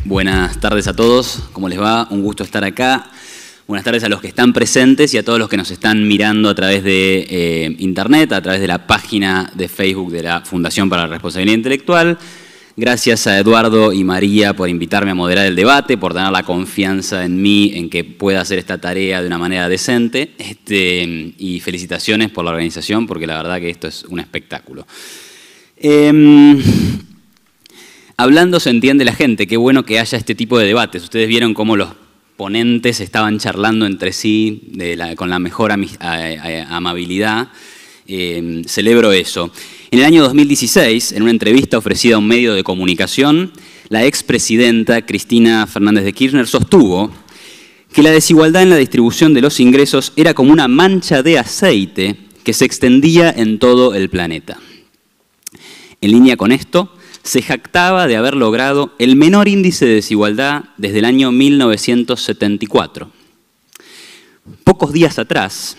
Buenas tardes a todos, ¿cómo les va? Un gusto estar acá. Buenas tardes a los que están presentes y a todos los que nos están mirando a través de internet, a través de la página de Facebook de la Fundación para la Responsabilidad Intelectual. Gracias a Eduardo y María por invitarme a moderar el debate, por tener la confianza en mí, en que pueda hacer esta tarea de una manera decente. Y felicitaciones por la organización, porque la verdad que esto es un espectáculo. Hablando se entiende la gente, qué bueno que haya este tipo de debates. Ustedes vieron cómo los ponentes estaban charlando entre sí con la mejor amabilidad. Celebro eso. En el año 2016, en una entrevista ofrecida a un medio de comunicación, la expresidenta Cristina Fernández de Kirchner sostuvo que la desigualdad en la distribución de los ingresos era como una mancha de aceite que se extendía en todo el planeta. En línea con esto, se jactaba de haber logrado el menor índice de desigualdad desde el año 1974. Pocos días atrás,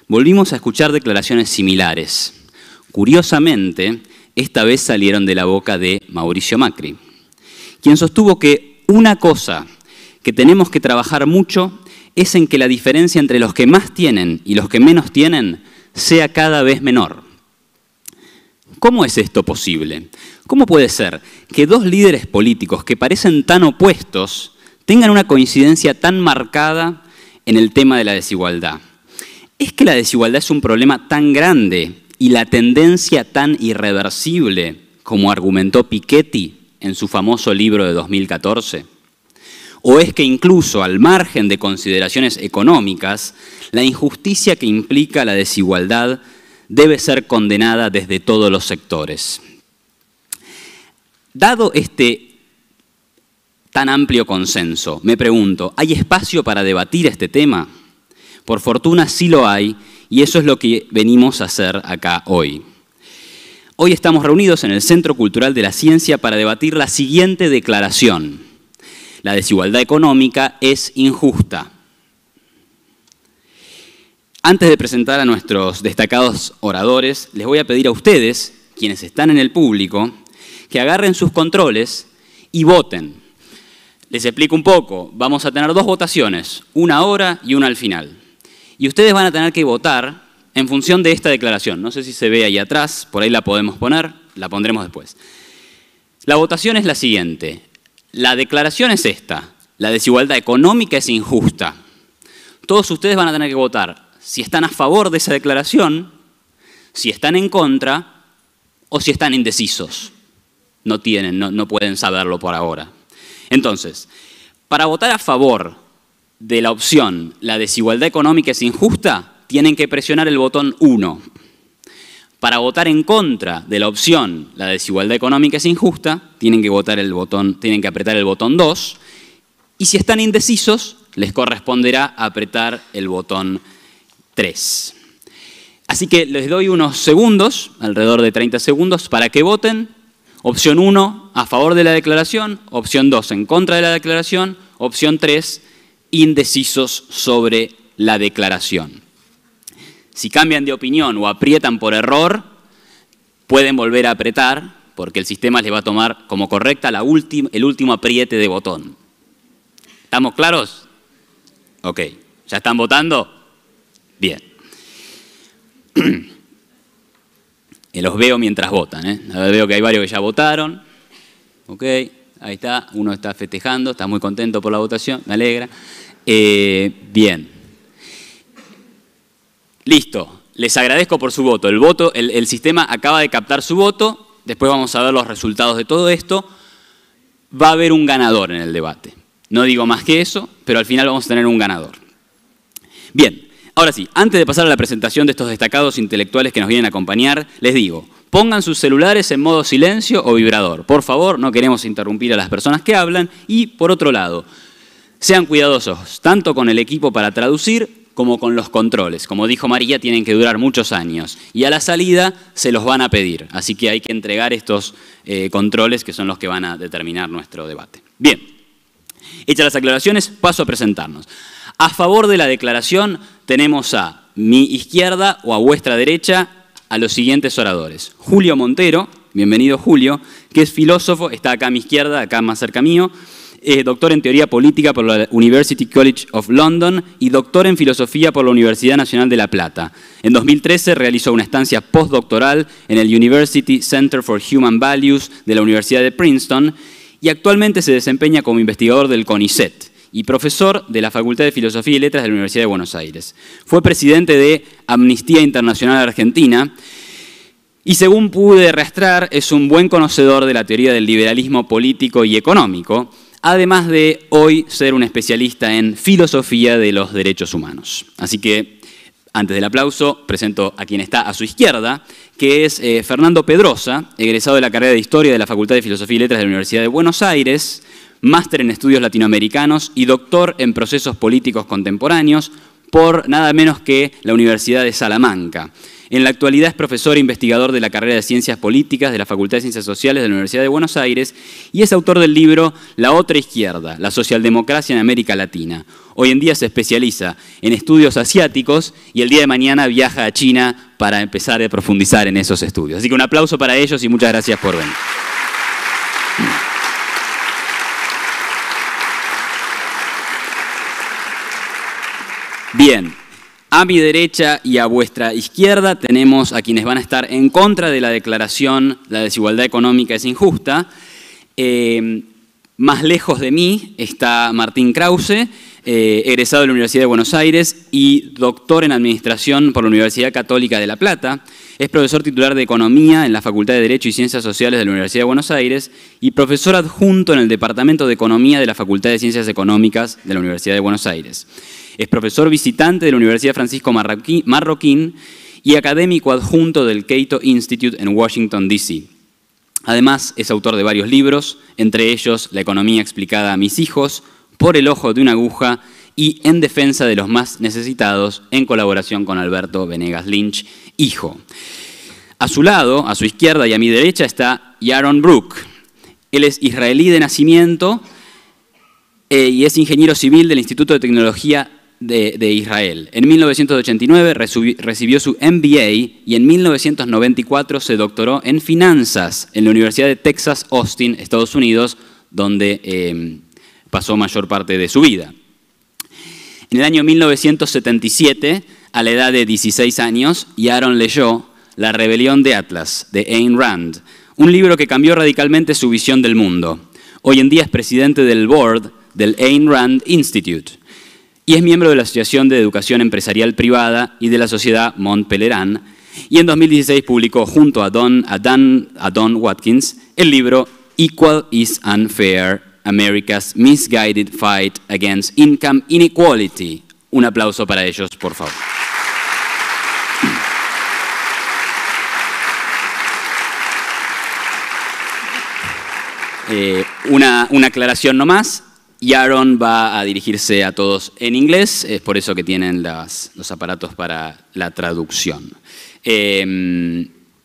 volvimos a escuchar declaraciones similares. Curiosamente, esta vez salieron de la boca de Mauricio Macri, quien sostuvo que una cosa que tenemos que trabajar mucho es en que la diferencia entre los que más tienen y los que menos tienen sea cada vez menor. ¿Cómo es esto posible? ¿Cómo puede ser que dos líderes políticos que parecen tan opuestos tengan una coincidencia tan marcada en el tema de la desigualdad? ¿Es que la desigualdad es un problema tan grande y la tendencia tan irreversible como argumentó Piketty en su famoso libro de 2014? ¿O es que incluso al margen de consideraciones económicas, la injusticia que implica la desigualdad debe ser condenada desde todos los sectores? Dado este tan amplio consenso, me pregunto, ¿hay espacio para debatir este tema? Por fortuna sí lo hay, y eso es lo que venimos a hacer acá hoy. Hoy estamos reunidos en el Centro Cultural de la Ciencia para debatir la siguiente declaración. La desigualdad económica es injusta. Antes de presentar a nuestros destacados oradores, les voy a pedir a ustedes, quienes están en el público, que agarren sus controles y voten. Les explico un poco. Vamos a tener dos votaciones, una ahora y una al final. Y ustedes van a tener que votar en función de esta declaración. No sé si se ve ahí atrás, por ahí la podemos poner, la pondremos después. La votación es la siguiente. La declaración es esta. La desigualdad económica es injusta. Todos ustedes van a tener que votar si están a favor de esa declaración, si están en contra o si están indecisos. No pueden saberlo por ahora. Entonces, para votar a favor de la opción la desigualdad económica es injusta, tienen que presionar el botón 1. Para votar en contra de la opción la desigualdad económica es injusta, tienen que apretar el botón 2. Y si están indecisos, les corresponderá apretar el botón 3. Así que les doy unos segundos, alrededor de 30 segundos, para que voten. Opción 1, a favor de la declaración. Opción 2, en contra de la declaración. Opción 3, indecisos sobre la declaración. Si cambian de opinión o aprietan por error, pueden volver a apretar, porque el sistema les va a tomar como correcta el último apriete de botón. ¿Estamos claros? Ok. ¿Ya están votando? Bien. Los veo mientras votan, A ver, veo que hay varios que ya votaron. Ok, ahí está. Uno está festejando, está muy contento por la votación, me alegra. Bien. Listo. Les agradezco por su voto. El sistema acaba de captar su voto. Después vamos a ver los resultados de todo esto. Va a haber un ganador en el debate. No digo más que eso, pero al final vamos a tener un ganador. Bien. Ahora sí, antes de pasar a la presentación de estos destacados intelectuales que nos vienen a acompañar, les digo, pongan sus celulares en modo silencio o vibrador. Por favor, no queremos interrumpir a las personas que hablan. Y, por otro lado, sean cuidadosos, tanto con el equipo para traducir como con los controles. Como dijo María, tienen que durar muchos años. Y a la salida se los van a pedir. Así que hay que entregar estos controles que son los que van a determinar nuestro debate. Bien, hechas las aclaraciones, paso a presentarnos. A favor de la declaración tenemos a mi izquierda o a vuestra derecha a los siguientes oradores. Julio Montero, bienvenido Julio, que es filósofo, está acá a mi izquierda, acá más cerca mío, doctor en Teoría Política por la University College of London y doctor en Filosofía por la Universidad Nacional de La Plata. En 2013 realizó una estancia postdoctoral en el University Center for Human Values de la Universidad de Princeton y actualmente se desempeña como investigador del CONICET y profesor de la Facultad de Filosofía y Letras de la Universidad de Buenos Aires. Fue presidente de Amnistía Internacional Argentina y, según pude rastrear, es un buen conocedor de la teoría del liberalismo político y económico, además de hoy ser un especialista en filosofía de los derechos humanos. Así que, antes del aplauso, presento a quien está a su izquierda, que es Fernando Pedrosa, egresado de la carrera de Historia de la Facultad de Filosofía y Letras de la Universidad de Buenos Aires, máster en Estudios Latinoamericanos y doctor en Procesos Políticos Contemporáneos por nada menos que la Universidad de Salamanca. En la actualidad es profesor e investigador de la carrera de Ciencias Políticas de la Facultad de Ciencias Sociales de la Universidad de Buenos Aires y es autor del libro La Otra Izquierda, la socialdemocracia en América Latina. Hoy en día se especializa en estudios asiáticos y el día de mañana viaja a China para empezar a profundizar en esos estudios. Así que un aplauso para ellos y muchas gracias por venir. Bien. A mi derecha y a vuestra izquierda tenemos a quienes van a estar en contra de la declaración "La desigualdad económica es injusta". Más lejos de mí está Martín Krause, egresado de la Universidad de Buenos Aires y doctor en Administración por la Universidad Católica de La Plata. Es profesor titular de Economía en la Facultad de Derecho y Ciencias Sociales de la Universidad de Buenos Aires y profesor adjunto en el Departamento de Economía de la Facultad de Ciencias Económicas de la Universidad de Buenos Aires. Es profesor visitante de la Universidad Francisco Marroquín y académico adjunto del Cato Institute en Washington, D.C. Además, es autor de varios libros, entre ellos La economía explicada a mis hijos, Por el ojo de una aguja y En defensa de los más necesitados, en colaboración con Alberto Venegas Lynch, hijo. A su lado, a su izquierda y a mi derecha está Yaron Brook. Él es israelí de nacimiento y es ingeniero civil del Instituto de Tecnología de Israel. En 1989 recibió su MBA y en 1994 se doctoró en finanzas en la Universidad de Texas, Austin, Estados Unidos, donde pasó mayor parte de su vida. En el año 1977, a la edad de 16 años, Yaron leyó La rebelión de Atlas, de Ayn Rand, un libro que cambió radicalmente su visión del mundo. Hoy en día es presidente del board del Ayn Rand Institute y es miembro de la Asociación de Educación Empresarial Privada y de la Sociedad Mont Pelerin, y en 2016 publicó junto a Don Watkins el libro Equal is Unfair, America's Misguided Fight Against Income Inequality. Un aplauso para ellos, por favor. Una aclaración nomás. Yaron va a dirigirse a todos en inglés, es por eso que tienen los aparatos para la traducción.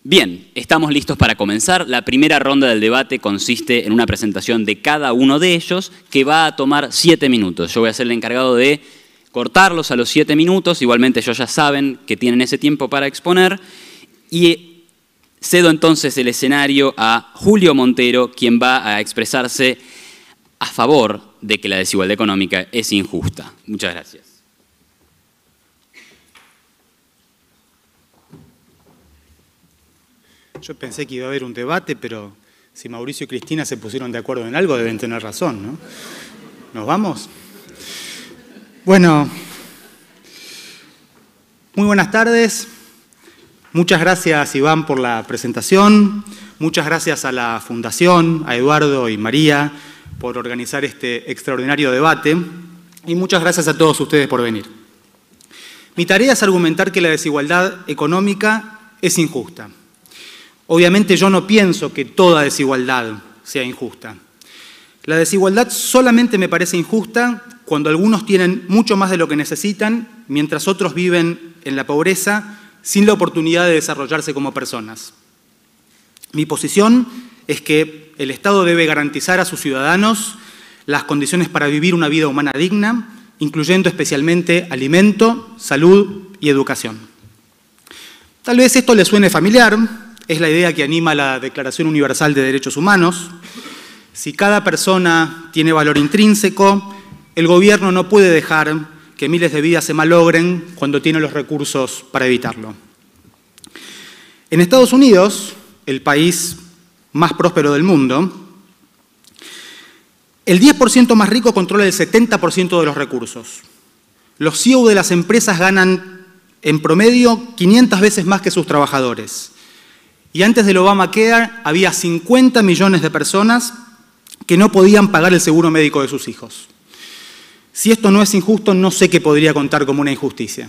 Bien, estamos listos para comenzar. La primera ronda del debate consiste en una presentación de cada uno de ellos que va a tomar 7 minutos. Yo voy a ser el encargado de cortarlos a los 7 minutos, igualmente ellos ya saben que tienen ese tiempo para exponer y cedo entonces el escenario a Julio Montero, quien va a expresarse a favor de que la desigualdad económica es injusta. Muchas gracias. Yo pensé que iba a haber un debate, pero si Mauricio y Cristina se pusieron de acuerdo en algo, deben tener razón, ¿no? ¿Nos vamos? Bueno, muy buenas tardes. Muchas gracias, Iván, por la presentación. Muchas gracias a la Fundación, a Eduardo y María, por organizar este extraordinario debate. Y muchas gracias a todos ustedes por venir. Mi tarea es argumentar que la desigualdad económica es injusta. Obviamente yo no pienso que toda desigualdad sea injusta. La desigualdad solamente me parece injusta cuando algunos tienen mucho más de lo que necesitan, mientras otros viven en la pobreza sin la oportunidad de desarrollarse como personas. Mi posición es que el Estado debe garantizar a sus ciudadanos las condiciones para vivir una vida humana digna, incluyendo especialmente alimento, salud y educación. Tal vez esto les suene familiar, es la idea que anima la Declaración Universal de Derechos Humanos, Si cada persona tiene valor intrínseco, el gobierno no puede dejar que miles de vidas se malogren cuando tiene los recursos para evitarlo. En Estados Unidos, el país más próspero del mundo, el 10% más rico controla el 70% de los recursos. Los CEO de las empresas ganan en promedio 500 veces más que sus trabajadores. Y antes del Obamacare había 50 millones de personas que no podían pagar el seguro médico de sus hijos. Si esto no es injusto, no sé qué podría contar como una injusticia.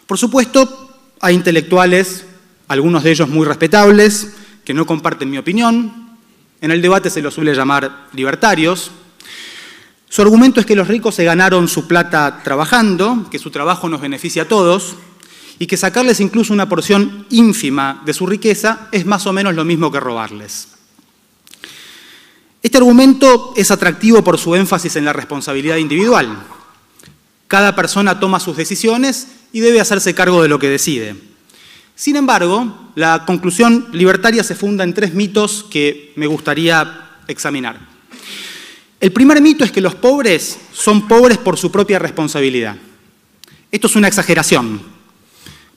Por supuesto, hay intelectuales, algunos de ellos muy respetables, que no comparten mi opinión. En el debate se los suele llamar libertarios. Su argumento es que los ricos se ganaron su plata trabajando, que su trabajo nos beneficia a todos, y que sacarles incluso una porción ínfima de su riqueza es más o menos lo mismo que robarles. Este argumento es atractivo por su énfasis en la responsabilidad individual. Cada persona toma sus decisiones y debe hacerse cargo de lo que decide. Sin embargo, la conclusión libertaria se funda en 3 mitos que me gustaría examinar. El primer mito es que los pobres son pobres por su propia responsabilidad. Esto es una exageración.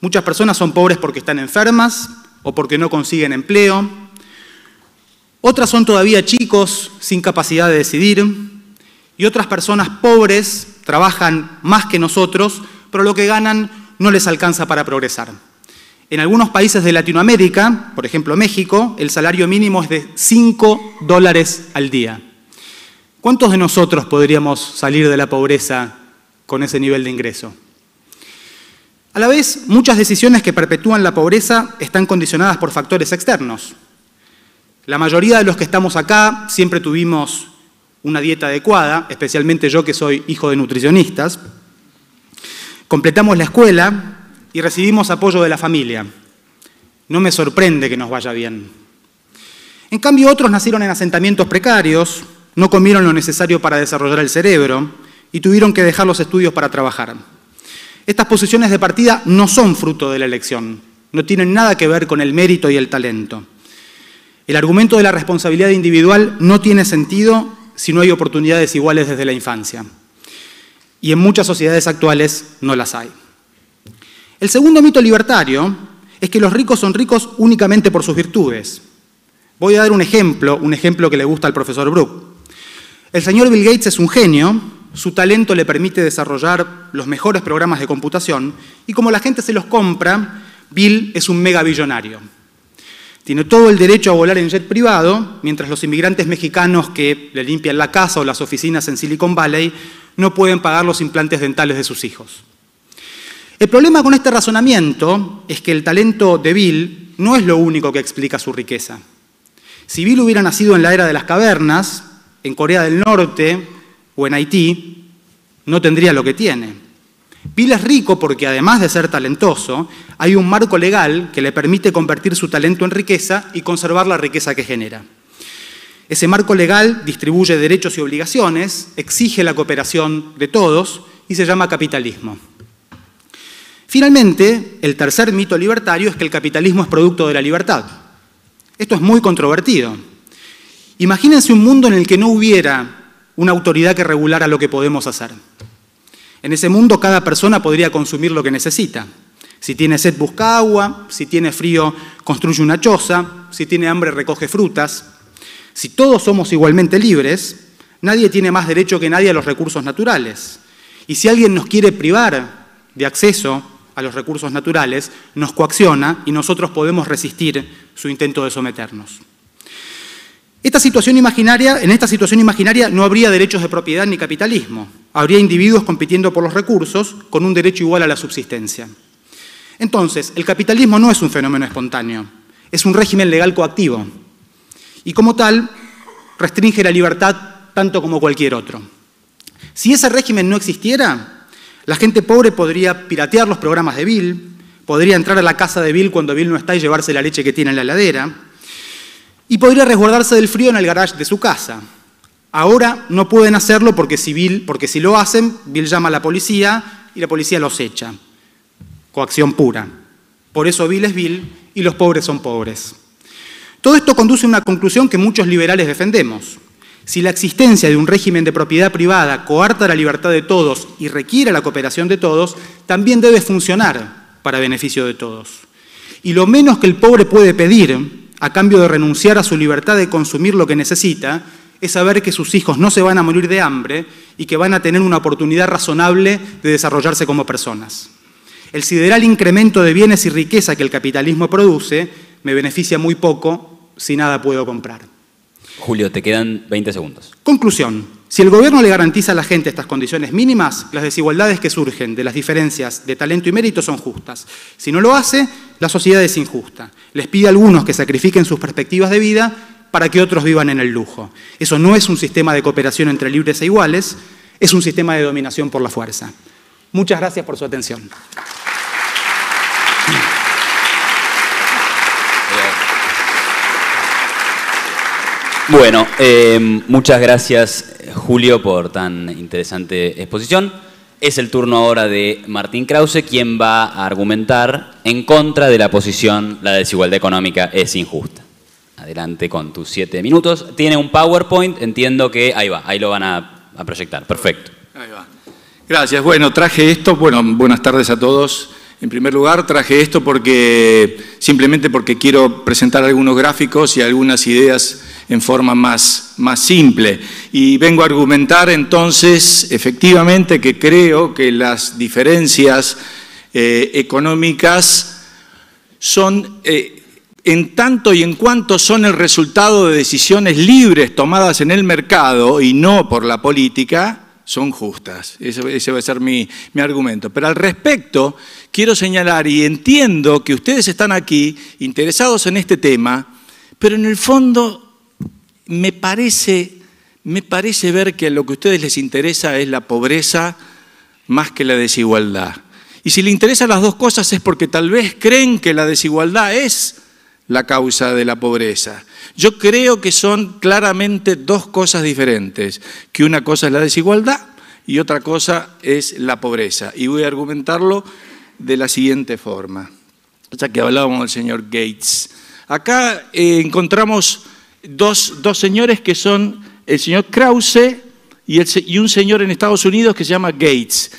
Muchas personas son pobres porque están enfermas o porque no consiguen empleo. Otras son todavía chicos sin capacidad de decidir. Y otras personas pobres trabajan más que nosotros, pero lo que ganan no les alcanza para progresar. En algunos países de Latinoamérica, por ejemplo México, el salario mínimo es de $5 al día. ¿Cuántos de nosotros podríamos salir de la pobreza con ese nivel de ingreso? A la vez, muchas decisiones que perpetúan la pobreza están condicionadas por factores externos. La mayoría de los que estamos acá siempre tuvimos una dieta adecuada, especialmente yo que soy hijo de nutricionistas. Completamos la escuela y recibimos apoyo de la familia. No me sorprende que nos vaya bien. En cambio, otros nacieron en asentamientos precarios, no comieron lo necesario para desarrollar el cerebro y tuvieron que dejar los estudios para trabajar. Estas posiciones de partida no son fruto de la elección, no tienen nada que ver con el mérito y el talento. El argumento de la responsabilidad individual no tiene sentido si no hay oportunidades iguales desde la infancia. Y en muchas sociedades actuales no las hay. El segundo mito libertario es que los ricos son ricos únicamente por sus virtudes. Voy a dar un ejemplo que le gusta al profesor Brook. El señor Bill Gates es un genio, su talento le permite desarrollar los mejores programas de computación y como la gente se los compra, Bill es un megabillonario. Tiene todo el derecho a volar en jet privado, mientras los inmigrantes mexicanos que le limpian la casa o las oficinas en Silicon Valley no pueden pagar los implantes dentales de sus hijos. El problema con este razonamiento es que el talento de Bill no es lo único que explica su riqueza. Si Bill hubiera nacido en la era de las cavernas, en Corea del Norte o en Haití, no tendría lo que tiene. Bill es rico porque además de ser talentoso, hay un marco legal que le permite convertir su talento en riqueza y conservar la riqueza que genera. Ese marco legal distribuye derechos y obligaciones, exige la cooperación de todos y se llama capitalismo. Finalmente, el tercer mito libertario es que el capitalismo es producto de la libertad. Esto es muy controvertido. Imagínense un mundo en el que no hubiera una autoridad que regulara lo que podemos hacer. En ese mundo cada persona podría consumir lo que necesita. Si tiene sed busca agua, si tiene frío construye una choza, si tiene hambre recoge frutas. Si todos somos igualmente libres, nadie tiene más derecho que nadie a los recursos naturales. Y si alguien nos quiere privar de acceso a los recursos naturales, nos coacciona y nosotros podemos resistir su intento de someternos. En esta situación imaginaria no habría derechos de propiedad ni capitalismo. Habría individuos compitiendo por los recursos con un derecho igual a la subsistencia. Entonces, el capitalismo no es un fenómeno espontáneo, es un régimen legal coactivo. Y como tal, restringe la libertad tanto como cualquier otro. Si ese régimen no existiera, la gente pobre podría piratear los programas de Bill, podría entrar a la casa de Bill cuando Bill no está y llevarse la leche que tiene en la heladera, y podría resguardarse del frío en el garage de su casa. Ahora no pueden hacerlo porque si lo hacen, Bill llama a la policía y la policía los echa. Coacción pura. Por eso Bill es Bill y los pobres son pobres. Todo esto conduce a una conclusión que muchos liberales defendemos. Si la existencia de un régimen de propiedad privada coarta la libertad de todos y requiere la cooperación de todos, también debe funcionar para beneficio de todos. Y lo menos que el pobre puede pedir, a cambio de renunciar a su libertad de consumir lo que necesita, es saber que sus hijos no se van a morir de hambre y que van a tener una oportunidad razonable de desarrollarse como personas. El sideral incremento de bienes y riqueza que el capitalismo produce me beneficia muy poco si nada puedo comprar. Julio, te quedan 20 segundos. Conclusión. Si el gobierno le garantiza a la gente estas condiciones mínimas, las desigualdades que surgen de las diferencias de talento y mérito son justas. Si no lo hace, la sociedad es injusta. Les pide a algunos que sacrifiquen sus perspectivas de vida para que otros vivan en el lujo. Eso no es un sistema de cooperación entre libres e iguales, es un sistema de dominación por la fuerza. Muchas gracias por su atención. Bueno, muchas gracias, Julio, por tan interesante exposición. Es el turno ahora de Martín Krause, quien va a argumentar en contra de la posición la desigualdad económica es injusta. Adelante con tus 7 minutos. Tiene un PowerPoint, entiendo que ahí va, ahí lo van a proyectar. Perfecto. Ahí va. Gracias. Bueno, traje esto. Bueno, buenas tardes a todos. En primer lugar, traje esto simplemente porque quiero presentar algunos gráficos y algunas ideas en forma más simple. Y vengo a argumentar entonces, efectivamente, que creo que las diferencias económicas son, en tanto y en cuanto son el resultado de decisiones libres tomadas en el mercado y no por la política, son justas. Ese va a ser mi argumento. Pero al respecto, quiero señalar, y entiendo que ustedes están aquí interesados en este tema, pero en el fondo me parece ver que lo que a ustedes les interesa es la pobreza más que la desigualdad. Y si les interesan las dos cosas es porque tal vez creen que la desigualdad es la causa de la pobreza. Yo creo que son claramente dos cosas diferentes, que una cosa es la desigualdad y otra cosa es la pobreza. Y voy a argumentarlo de la siguiente forma, ya que hablábamos del señor Gates. Acá encontramos dos señores que son el señor Krause y un señor en Estados Unidos que se llama Gates.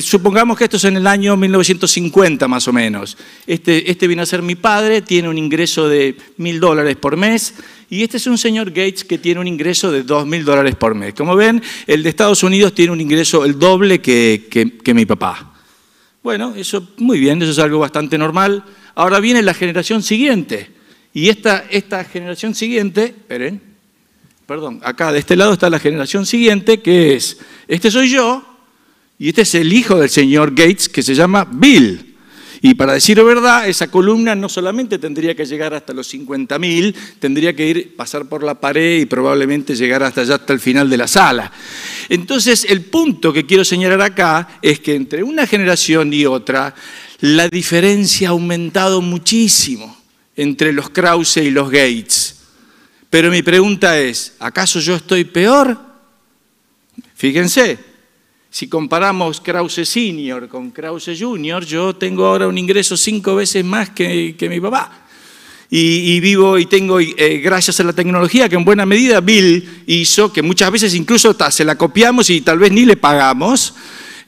Supongamos que esto es en el año 1950 más o menos. Este viene a ser mi padre, tiene un ingreso de $1.000 por mes, y este es un señor Gates que tiene un ingreso de $2.000 por mes. Como ven, el de Estados Unidos tiene un ingreso el doble que mi papá. Bueno, eso muy bien, eso es algo bastante normal. Ahora viene la generación siguiente, y esta generación siguiente, acá de este lado está la generación siguiente, que es, este soy yo, y este es el hijo del señor Gates, que se llama Bill. Y para decir verdad, esa columna no solamente tendría que llegar hasta los 50.000, tendría que pasar por la pared y probablemente llegar hasta allá, hasta el final de la sala. Entonces, el punto que quiero señalar acá es que entre una generación y otra, la diferencia ha aumentado muchísimo entre los Krause y los Gates. Pero mi pregunta es, ¿acaso yo estoy peor? Fíjense, si comparamos Krause Senior con Krause Junior, yo tengo ahora un ingreso 5 veces más que mi papá. Y vivo y tengo, gracias a la tecnología que en buena medida Bill hizo, que muchas veces incluso se la copiamos y tal vez ni le pagamos.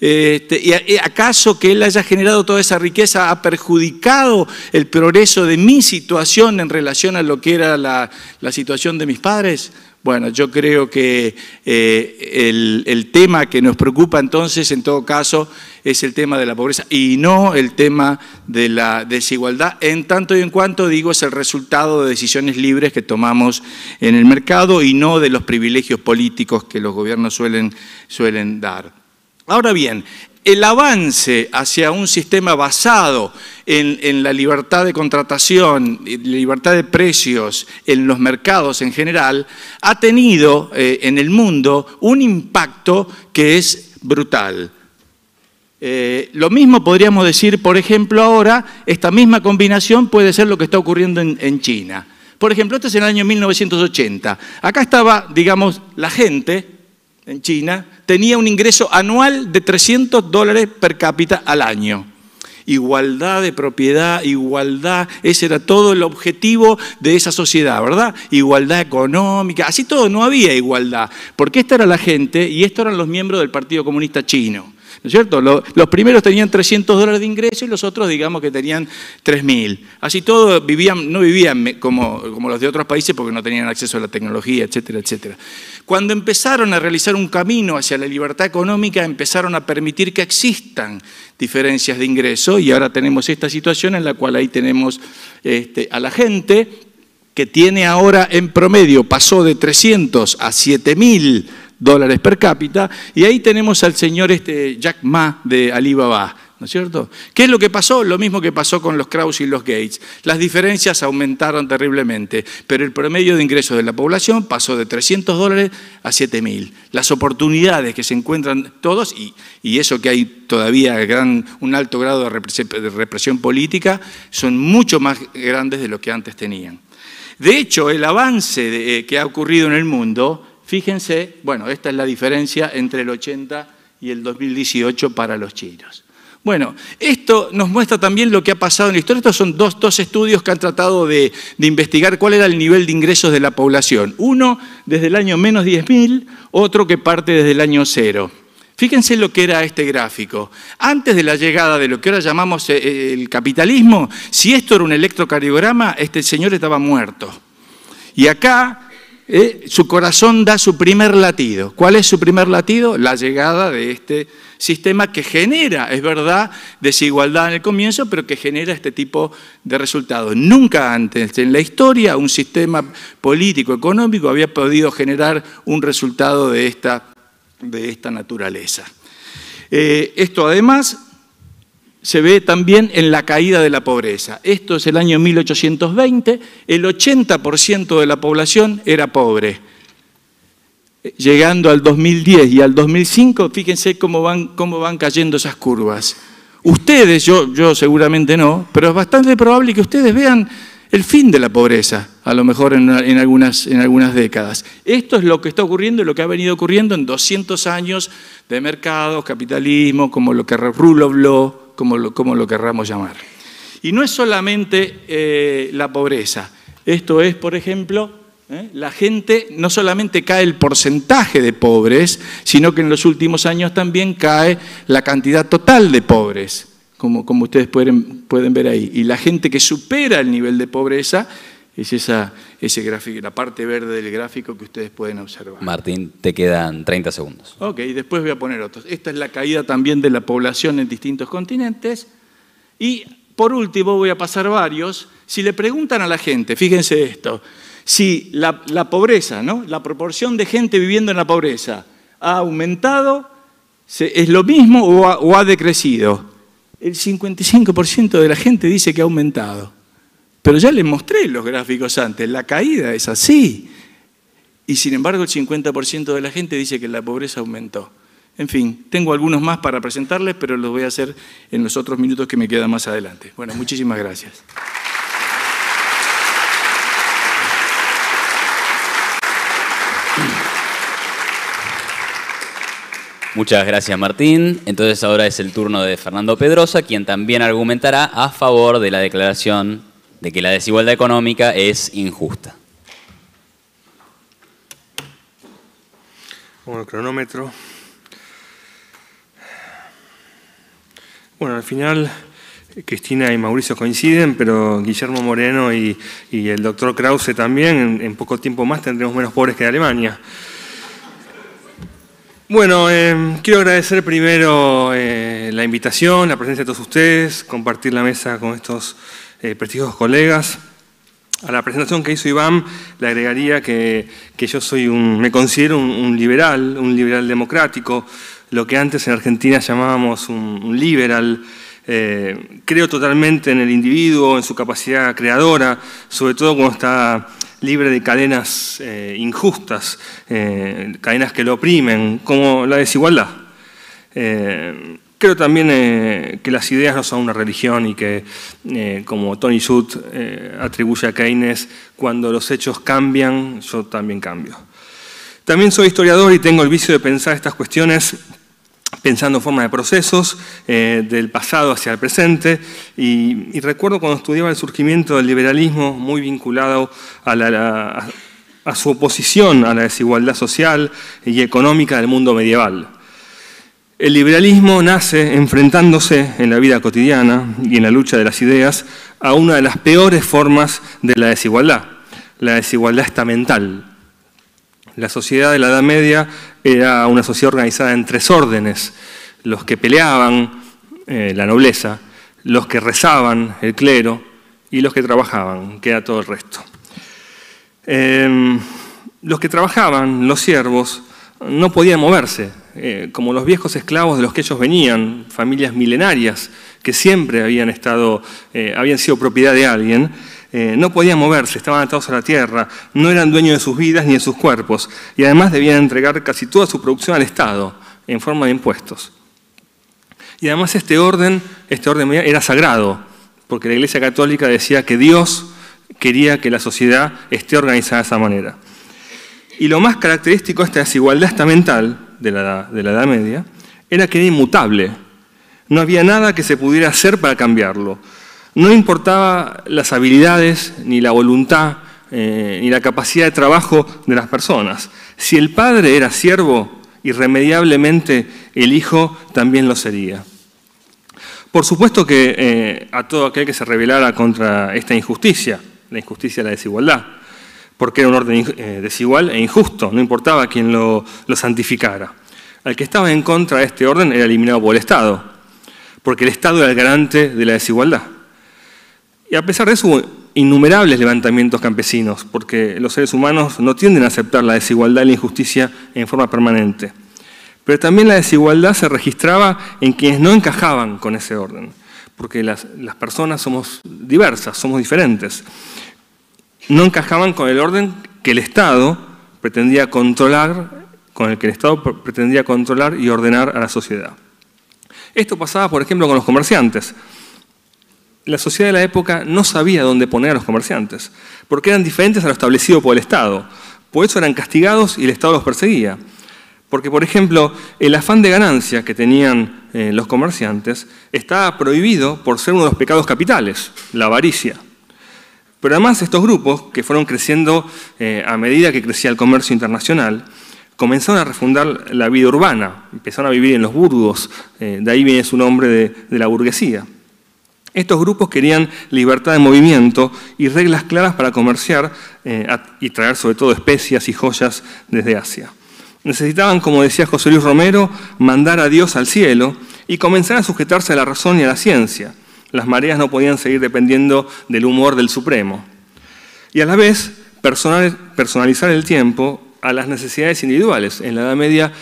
¿Y acaso que él haya generado toda esa riqueza ha perjudicado el progreso de mi situación en relación a lo que era la situación de mis padres? Bueno, yo creo que el tema que nos preocupa entonces, en todo caso, es el tema de la pobreza y no el tema de la desigualdad, en tanto y en cuanto, digo, es el resultado de decisiones libres que tomamos en el mercado y no de los privilegios políticos que los gobiernos suelen dar. Ahora bien, el avance hacia un sistema basado en la libertad de contratación, libertad de precios en los mercados en general, ha tenido en el mundo un impacto que es brutal. Lo mismo podríamos decir, por ejemplo, ahora, esta misma combinación puede ser lo que está ocurriendo en China. Por ejemplo, este es el año 1980. Acá estaba, digamos, la gente en China tenía un ingreso anual de $300 per cápita al año. igualdad de propiedad, igualdad, ese era todo el objetivo de esa sociedad, ¿verdad? Igualdad económica, así todo, no había igualdad, porque esta era la gente y estos eran los miembros del Partido Comunista Chino. ¿No es cierto? Los primeros tenían $300 de ingreso y los otros, digamos, que tenían 3.000. Así todos no vivían como los de otros países porque no tenían acceso a la tecnología, etcétera, etcétera. Cuando empezaron a realizar un camino hacia la libertad económica, empezaron a permitir que existan diferencias de ingreso y ahora tenemos esta situación en la cual ahí tenemos a la gente que tiene ahora en promedio, pasó de 300 a 7.000 dólares per cápita, y ahí tenemos al señor Jack Ma de Alibaba, ¿no es cierto? ¿Qué es lo que pasó? Lo mismo que pasó con los Krause y los Gates. Las diferencias aumentaron terriblemente, pero el promedio de ingresos de la población pasó de 300 dólares a 7.000. Las oportunidades que se encuentran todos, y eso que hay todavía un alto grado de represión política, son mucho más grandes de lo que antes tenían. De hecho, el avance que ha ocurrido en el mundo, fíjense, bueno, esta es la diferencia entre el 80 y el 2018 para los chinos. Bueno, esto nos muestra también lo que ha pasado en la historia. Estos son dos estudios que han tratado de investigar cuál era el nivel de ingresos de la población. Uno desde el año menos 10.000, otro que parte desde el año 0. Fíjense lo que era este gráfico. Antes de la llegada de lo que ahora llamamos el capitalismo, si esto era un electrocardiograma, este señor estaba muerto. Y acá su corazón da su primer latido. ¿Cuál es su primer latido? La llegada de este sistema que genera, es verdad, desigualdad en el comienzo, pero que genera este tipo de resultados. Nunca antes en la historia un sistema político, económico, había podido generar un resultado de esta naturaleza. Esto además se ve también en la caída de la pobreza. Esto es el año 1820, el 80% de la población era pobre. Llegando al 2010 y al 2005, fíjense cómo van cayendo esas curvas. Ustedes, yo seguramente no, pero es bastante probable que ustedes vean el fin de la pobreza, a lo mejor en algunas décadas. Esto es lo que está ocurriendo y lo que ha venido ocurriendo en 200 años de mercados, capitalismo, como lo que rule of law, como lo querramos llamar. Y no es solamente la pobreza. Esto es, por ejemplo, la gente, no solamente cae el porcentaje de pobres, sino que en los últimos años también cae la cantidad total de pobres, como ustedes pueden ver ahí. Y la gente que supera el nivel de pobreza es ese gráfico, la parte verde del gráfico que ustedes pueden observar. Martín, te quedan 30 segundos. Ok, después voy a poner otros. Esta es la caída también de la población en distintos continentes. Y por último voy a pasar varios. Si le preguntan a la gente, fíjense esto, si la pobreza, ¿no? La proporción de gente viviendo en la pobreza ha aumentado, ¿es lo mismo o ha decrecido? El 55% de la gente dice que ha aumentado. Pero ya les mostré los gráficos antes, la caída es así. Y sin embargo el 50% de la gente dice que la pobreza aumentó. En fin, tengo algunos más para presentarles, pero los voy a hacer en los otros minutos que me quedan más adelante. Bueno, muchísimas gracias. Muchas gracias, Martín. Entonces ahora es el turno de Fernando Pedrosa, quien también argumentará a favor de la declaración de que la desigualdad económica es injusta. Bueno, el cronómetro. Bueno, al final Cristina y Mauricio coinciden, pero Guillermo Moreno y el doctor Krause también, en poco tiempo más tendremos menos pobres que Alemania. Bueno, quiero agradecer primero la invitación, la presencia de todos ustedes, compartir la mesa con estos prestigiosos colegas. A la presentación que hizo Iván le agregaría que yo me considero un liberal democrático, lo que antes en Argentina llamábamos un liberal. Creo totalmente en el individuo, en su capacidad creadora, sobre todo cuando está libre de cadenas injustas, cadenas que lo oprimen, como la desigualdad. Creo también que las ideas no son una religión y que, como Tony Judt atribuye a Keynes, cuando los hechos cambian, yo también cambio. También soy historiador y tengo el vicio de pensar estas cuestiones pensando en forma de procesos, del pasado hacia el presente, y recuerdo cuando estudiaba el surgimiento del liberalismo, muy vinculado a su oposición a la desigualdad social y económica del mundo medieval. El liberalismo nace enfrentándose en la vida cotidiana y en la lucha de las ideas a una de las peores formas de la desigualdad estamental. La sociedad de la Edad Media era una sociedad organizada en 3 órdenes: los que peleaban, la nobleza, los que rezaban, el clero, y los que trabajaban, que era todo el resto. Los que trabajaban, los siervos, no podían moverse, como los viejos esclavos de los que ellos venían, familias milenarias que siempre habían sido propiedad de alguien. No podían moverse, estaban atados a la tierra, no eran dueños de sus vidas ni de sus cuerpos, y además debían entregar casi toda su producción al Estado, en forma de impuestos. Y además este orden era sagrado, porque la Iglesia Católica decía que Dios quería que la sociedad esté organizada de esa manera. Y lo más característico de esta desigualdad estamental de la Edad Media era que era inmutable. No había nada que se pudiera hacer para cambiarlo. No importaba las habilidades, ni la voluntad, ni la capacidad de trabajo de las personas. Si el padre era siervo, irremediablemente el hijo también lo sería. Por supuesto que a todo aquel que se rebelara contra esta injusticia, la injusticia de la desigualdad, porque era un orden desigual e injusto, no importaba quién lo santificara. Al que estaba en contra de este orden era eliminado por el Estado, porque el Estado era el garante de la desigualdad. Y a pesar de eso hubo innumerables levantamientos campesinos, porque los seres humanos no tienden a aceptar la desigualdad y la injusticia en forma permanente. Pero también la desigualdad se registraba en quienes no encajaban con ese orden, porque las personas somos diversas, somos diferentes. No encajaban con el orden que el Estado pretendía controlar, con el que el Estado pretendía controlar y ordenar a la sociedad. Esto pasaba, por ejemplo, con los comerciantes. La sociedad de la época no sabía dónde poner a los comerciantes, porque eran diferentes a lo establecido por el Estado. Por eso eran castigados y el Estado los perseguía. Porque, por ejemplo, el afán de ganancia que tenían los comerciantes estaba prohibido por ser uno de los pecados capitales, la avaricia. Pero además estos grupos, que fueron creciendo a medida que crecía el comercio internacional, comenzaron a refundar la vida urbana, empezaron a vivir en los burgos, de ahí viene su nombre de la burguesía. Estos grupos querían libertad de movimiento y reglas claras para comerciar y traer sobre todo especias y joyas desde Asia. Necesitaban, como decía José Luis Romero, mandar a Dios al cielo y comenzar a sujetarse a la razón y a la ciencia. Las mareas no podían seguir dependiendo del humor del Supremo. Y a la vez, personalizar el tiempo a las necesidades individuales. En la Edad Media,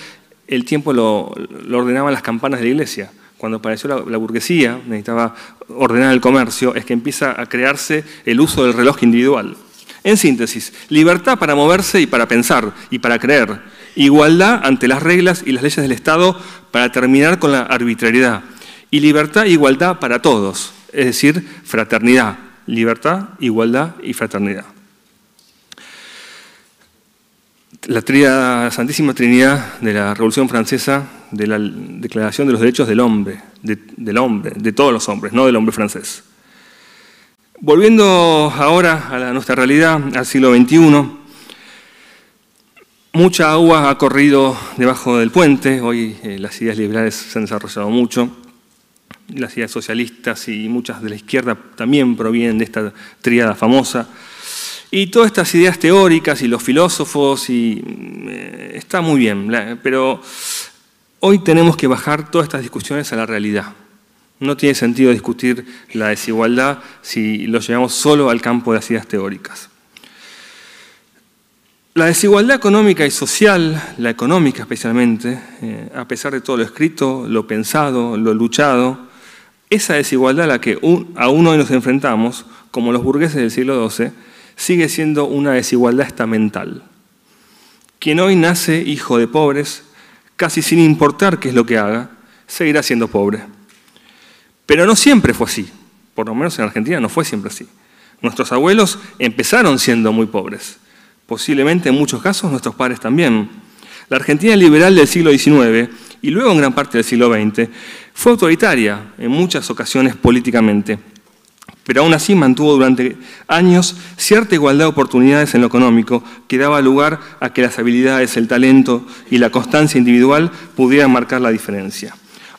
el tiempo lo ordenaban las campanas de la iglesia. Cuando apareció la burguesía, necesitaba ordenar el comercio, es que empieza a crearse el uso del reloj individual. En síntesis, libertad para moverse y para pensar y para creer. Igualdad ante las reglas y las leyes del Estado para terminar con la arbitrariedad. Y libertad e igualdad para todos, es decir, fraternidad. Libertad, igualdad y fraternidad. La Santísima Trinidad de la Revolución Francesa, de la Declaración de los Derechos del Hombre, de todos los hombres, no del hombre francés. Volviendo ahora a nuestra realidad, al siglo XXI, mucha agua ha corrido debajo del puente. Hoy las ideas liberales se han desarrollado mucho. Las ideas socialistas y muchas de la izquierda también provienen de esta tríada famosa. Y todas estas ideas teóricas y los filósofos, está muy bien, pero hoy tenemos que bajar todas estas discusiones a la realidad. No tiene sentido discutir la desigualdad si lo llevamos solo al campo de las ideas teóricas. La desigualdad económica y social, la económica especialmente, a pesar de todo lo escrito, lo pensado, lo luchado, esa desigualdad a la que aún hoy nos enfrentamos, como los burgueses del siglo XII, sigue siendo una desigualdad estamental. Quien hoy nace hijo de pobres, casi sin importar qué es lo que haga, seguirá siendo pobre. Pero no siempre fue así, por lo menos en Argentina no fue siempre así. Nuestros abuelos empezaron siendo muy pobres, posiblemente en muchos casos nuestros padres también. La Argentina liberal del siglo XIX y luego en gran parte del siglo XX, fue autoritaria en muchas ocasiones políticamente, pero aún así mantuvo durante años cierta igualdad de oportunidades en lo económico que daba lugar a que las habilidades, el talento y la constancia individual pudieran marcar la diferencia.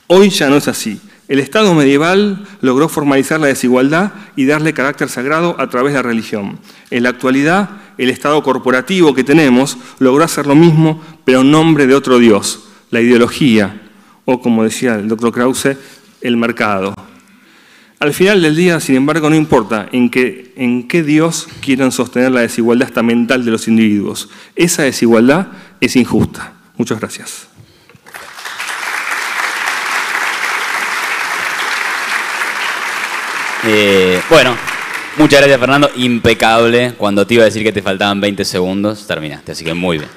Hoy ya no es así. El Estado medieval logró formalizar la desigualdad y darle carácter sagrado a través de la religión. En la actualidad, el Estado corporativo que tenemos logró hacer lo mismo, pero en nombre de otro Dios, la ideología, o como decía el doctor Krause, el mercado. Al final del día, sin embargo, no importa en qué Dios quieran sostener la desigualdad estamental de los individuos. Esa desigualdad es injusta. Muchas gracias. Bueno, muchas gracias, Fernando. Impecable. Cuando te iba a decir que te faltaban 20 segundos, terminaste, así que muy bien.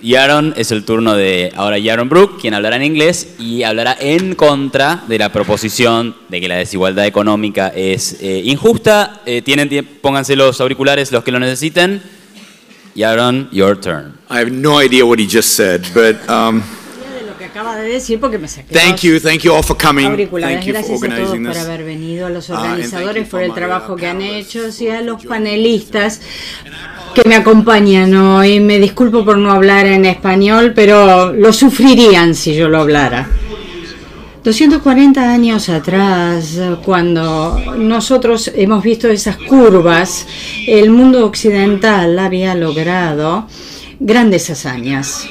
Yaron, es el turno de ahora Yaron Brook, quien hablará en inglés y hablará en contra de la proposición de que la desigualdad económica es injusta. Pónganse los auriculares los que lo necesiten. Yaron, your turn. I have no idea what he just said, but acaba de decir porque me saqué. Thank you all for coming. Auriculares. Thank you for Gracias a todos organizing por this. haber venido, a los And organizadores thank you por el for trabajo my que han panelists. hecho y a los panelistas que me acompañan hoy. Me disculpo por no hablar en español, pero lo sufrirían si yo lo hablara. 240 años atrás, cuando nosotros hemos visto esas curvas, el mundo occidental había logrado grandes hazañas.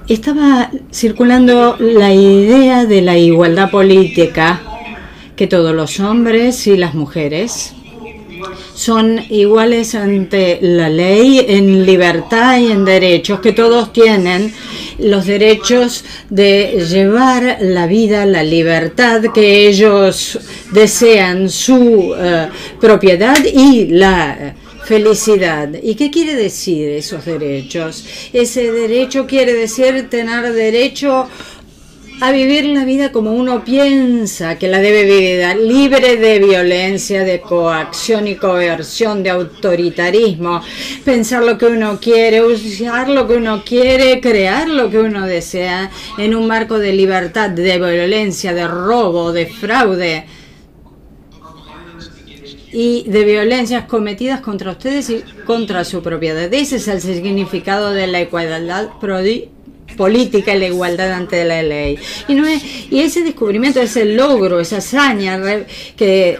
Estaba circulando la idea de la igualdad política, que todos los hombres y las mujeres son iguales ante la ley en libertad y en derechos, que todos tienen los derechos de llevar la vida, la libertad que ellos desean, su propiedad y la felicidad. ¿Y qué quiere decir esos derechos? Ese derecho quiere decir tener derecho a vivir la vida como uno piensa que la debe vivir, libre de violencia, de coacción y coerción, de autoritarismo, pensar lo que uno quiere, usar lo que uno quiere, crear lo que uno desea, en un marco de libertad, de violencia, de robo, de fraude y de violencias cometidas contra ustedes y contra su propiedad. Ese es el significado de la igualdad política y la igualdad ante la ley. Y ese descubrimiento, ese logro, esa hazaña que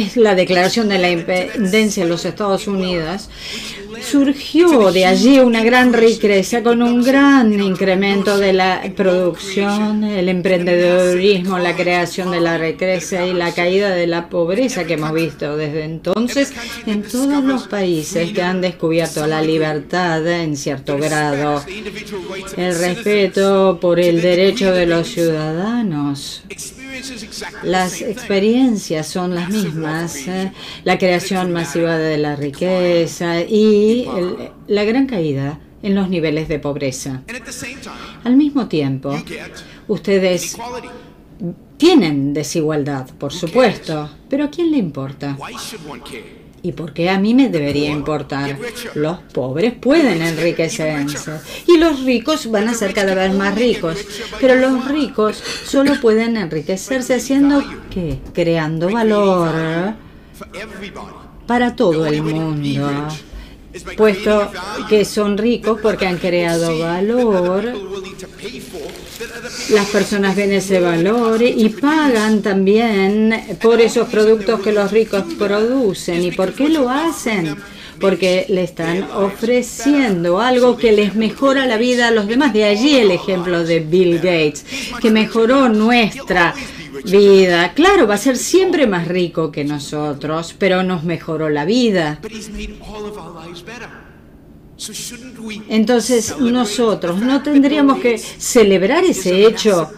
es la declaración de la independencia de los Estados Unidos, surgió de allí una gran riqueza con un gran incremento de la producción, el emprendedurismo, la creación de la riqueza y la caída de la pobreza que hemos visto desde entonces en todos los países que han descubierto la libertad en cierto grado, el respeto por el derecho de los ciudadanos. Las experiencias son las mismas, la creación masiva de la riqueza y la gran caída en los niveles de pobreza. Al mismo tiempo, ustedes tienen desigualdad, por supuesto, pero ¿a quién le importa? ¿Y por qué a mí me debería importar? Los pobres pueden enriquecerse y los ricos van a ser cada vez más ricos. Pero los ricos solo pueden enriquecerse haciendo ¿qué? Creando valor para todo el mundo. Puesto que son ricos porque han creado valor, las personas ven ese valor y pagan también por esos productos que los ricos producen. ¿Y por qué lo hacen? Porque le están ofreciendo algo que les mejora la vida a los demás. De allí el ejemplo de Bill Gates, que mejoró nuestra vida. Claro, va a ser siempre más rico que nosotros, pero nos mejoró la vida. Entonces nosotros no tendríamos que celebrar ese hecho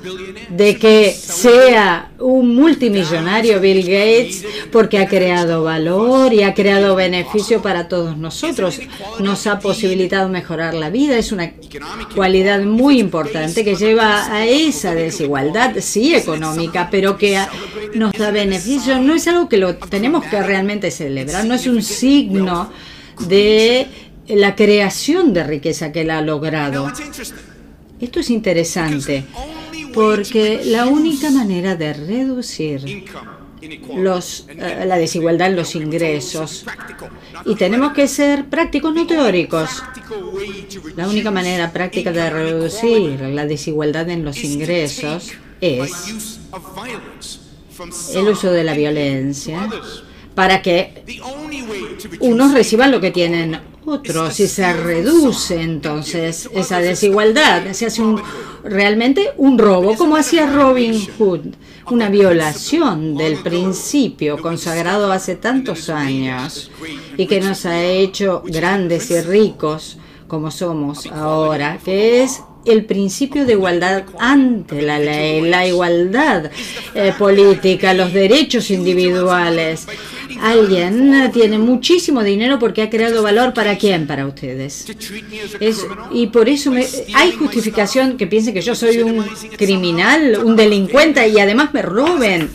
de que sea un multimillonario Bill Gates porque ha creado valor y ha creado beneficio para todos nosotros. Nos ha posibilitado mejorar la vida. Es una cualidad muy importante que lleva a esa desigualdad, sí económica, pero que nos da beneficio. No es algo que lo tenemos que realmente celebrar, no es un signo de la creación de riqueza que él ha logrado. Esto es interesante, porque la única manera de reducir la desigualdad en los ingresos, y tenemos que ser prácticos, no teóricos, la única manera práctica de reducir la desigualdad en los ingresos es el uso de la violencia para que unos reciban lo que tienen otros, y se reduce entonces esa desigualdad, se hace realmente un robo, como hacía Robin Hood, una violación del principio consagrado hace tantos años y que nos ha hecho grandes y ricos como somos ahora, que es el principio de igualdad ante la ley, la igualdad política, los derechos individuales. Alguien tiene muchísimo dinero porque ha creado valor. ¿Para quién? Para ustedes. Y por eso hay justificación que piensen que yo soy un criminal, un delincuente, y además me roben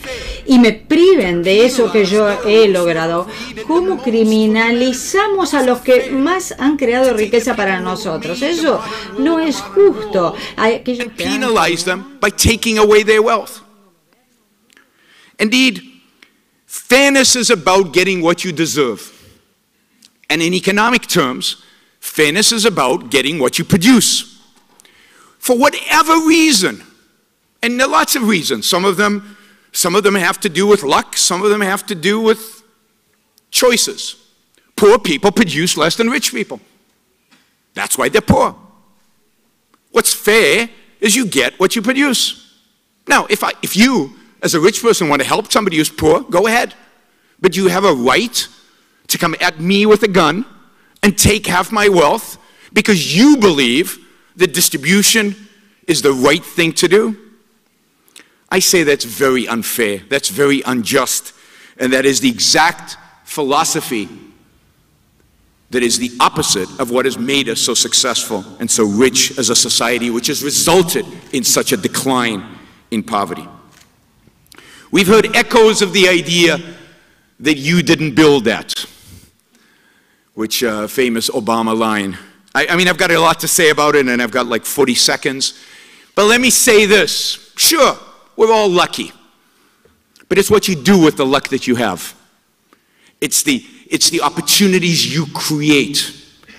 y me priven de eso que yo he logrado. ¿Cómo criminalizamos a los que más han creado riqueza para nosotros? Eso no es justo. And penalize them by taking away their wealth. Indeed, fairness is about getting what you deserve. And in economic terms, fairness is about getting what you produce. For whatever reason, and there are lots of reasons, some of them have to do with luck, some of them have to do with choices. Poor people produce less than rich people. That's why they're poor. What's fair is you get what you produce. Now, if you, as a rich person, want to help somebody who's poor, go ahead. But you have a right to come at me with a gun and take half my wealth because you believe that distribution is the right thing to do? I say that's very unfair, that's very unjust, and that is the exact philosophy that is the opposite of what has made us so successful and so rich as a society, which has resulted in such a decline in poverty. We've heard echoes of the idea that you didn't build that, which famous Obama line. I mean, I've got a lot to say about it, and I've got like 40 seconds. But let me say this. Sure, we're all lucky. But it's what you do with the luck that you have. It's the opportunities you create.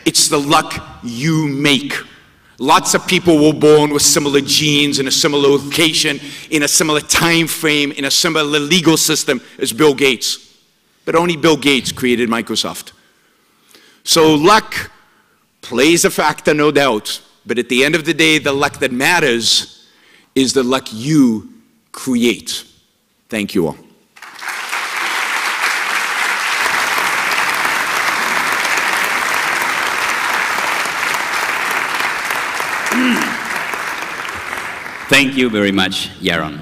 It's the luck you make. Lots of people were born with similar genes in a similar location, in a similar time frame, in a similar legal system as Bill Gates. But only Bill Gates created Microsoft. So luck plays a factor, no doubt. But at the end of the day, the luck that matters is the luck you create. Thank you all. Thank you very much, Yaron.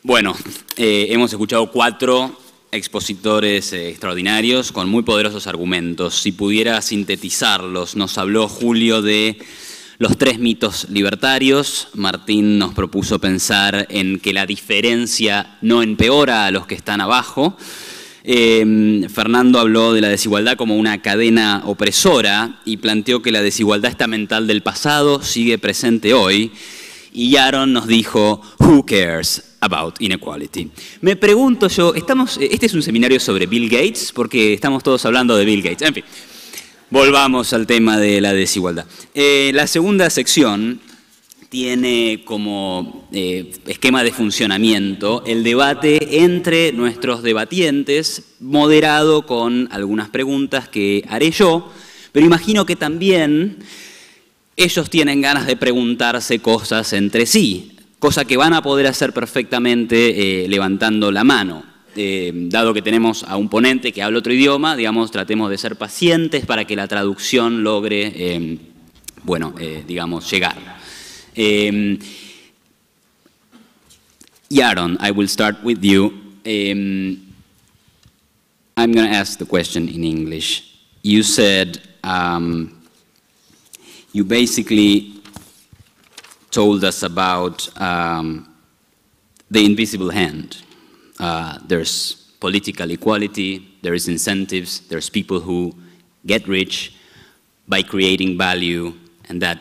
Bueno, hemos escuchado 4 expositores extraordinarios con muy poderosos argumentos. Si pudiera sintetizarlos, nos habló Julio de los 3 mitos libertarios. Martín nos propuso pensar en que la diferencia no empeora a los que están abajo. Fernando habló de la desigualdad como una cadena opresora y planteó que la desigualdad estamental del pasado sigue presente hoy. Y Yaron nos dijo, who cares about inequality? Me pregunto yo, este es un seminario sobre Bill Gates, porque estamos todos hablando de Bill Gates. En fin, volvamos al tema de la desigualdad. La segunda sección tiene como esquema de funcionamiento el debate entre nuestros debatientes, moderado con algunas preguntas que haré yo, pero imagino que también ellos tienen ganas de preguntarse cosas entre sí, cosa que van a poder hacer perfectamente levantando la mano. Dado que tenemos a un ponente que habla otro idioma, digamos, tratemos de ser pacientes para que la traducción logre, digamos, llegar. Yaron, I will start with you. I'm going to ask the question in English. You said you basically told us about the invisible hand. There's political equality, there is incentives, there's people who get rich by creating value, and that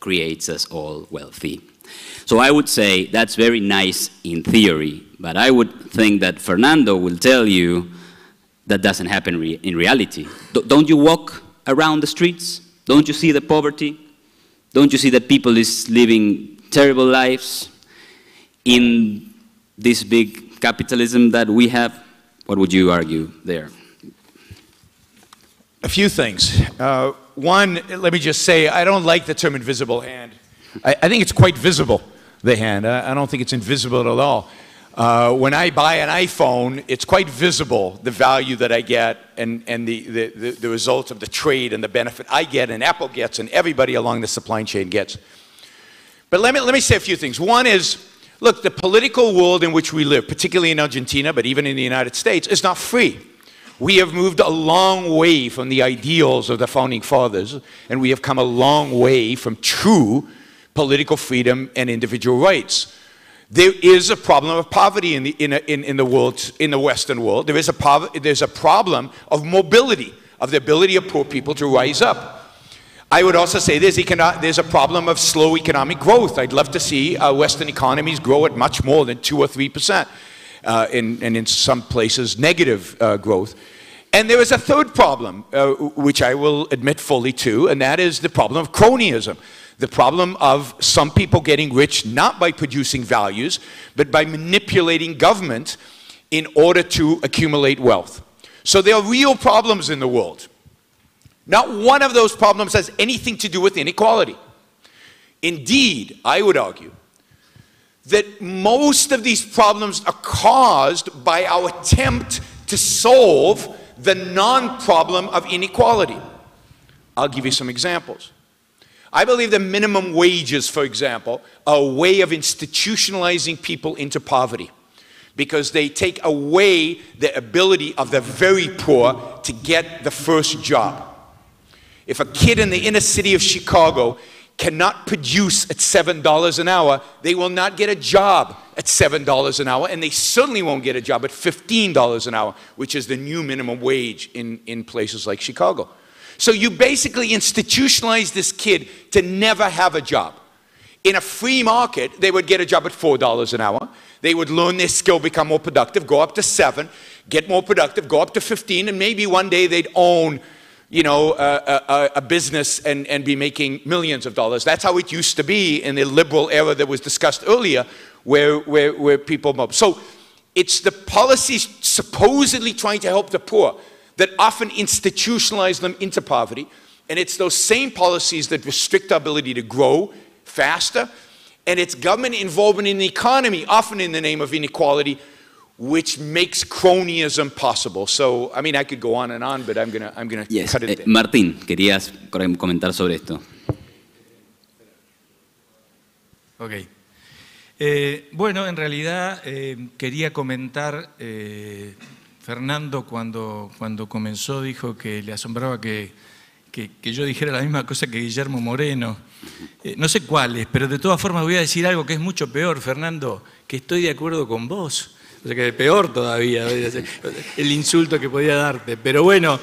creates us all wealthy. So I would say that's very nice in theory, but I would think that Fernando will tell you that doesn't happen in reality. Don't you walk around the streets? Don't you see the poverty? Don't you see that people is living terrible lives in this big capitalism that we have? What would you argue there? A few things. One, let me just say, I don't like the term invisible hand. I think it's quite visible, the hand. I don't think it's invisible at all. When I buy an iPhone, it's quite visible, the value that I get and the result of the trade and the benefit I get and Apple gets and everybody along the supply chain gets. But let me say a few things. One is, look, the political world in which we live, particularly in Argentina, but even in the United States, is not free. We have moved a long way from the ideals of the Founding Fathers, and we have come a long way from true political freedom and individual rights. There is a problem of poverty in the world, in the Western world. There's a problem of mobility, of the ability of poor people to rise up. I would also say there's a problem of slow economic growth. I'd love to see Western economies grow at much more than 2 or 3%, and in some places negative growth. And there is a third problem, which I will admit fully to, and that is the problem of cronyism. The problem of some people getting rich not by producing values, but by manipulating government in order to accumulate wealth. So there are real problems in the world. Not one of those problems has anything to do with inequality. Indeed, I would argue that most of these problems are caused by our attempt to solve the non-problem of inequality. I'll give you some examples. I believe that minimum wages, for example, are a way of institutionalizing people into poverty because they take away the ability of the very poor to get the first job. If a kid in the inner city of Chicago cannot produce at $7 an hour, they will not get a job at $7 an hour, and they certainly won't get a job at $15 an hour, which is the new minimum wage in places like Chicago. So you basically institutionalize this kid to never have a job. In a free market, they would get a job at $4 an hour. They would learn their skill, become more productive, go up to 7, get more productive, go up to 15, and maybe one day they'd own, you know, a business and be making millions of dollars. That's how it used to be in the liberal era that was discussed earlier, where people... So it's the policies supposedly trying to help the poor that often institutionalize them into poverty, and it's those same policies that restrict our ability to grow faster, and it's government involvement in the economy, often in the name of inequality, which makes cronyism possible. So, I mean, I could go on, but I'm gonna cut it there. Martín, querías comentar sobre esto. Ok. Bueno, en realidad quería comentar... Fernando, cuando comenzó, dijo que le asombraba que yo dijera la misma cosa que Guillermo Moreno. No sé cuáles, pero de todas formas voy a decir algo que es mucho peor, Fernando, que estoy de acuerdo con vos. O sea, que peor todavía, el insulto que podía darte. Pero bueno,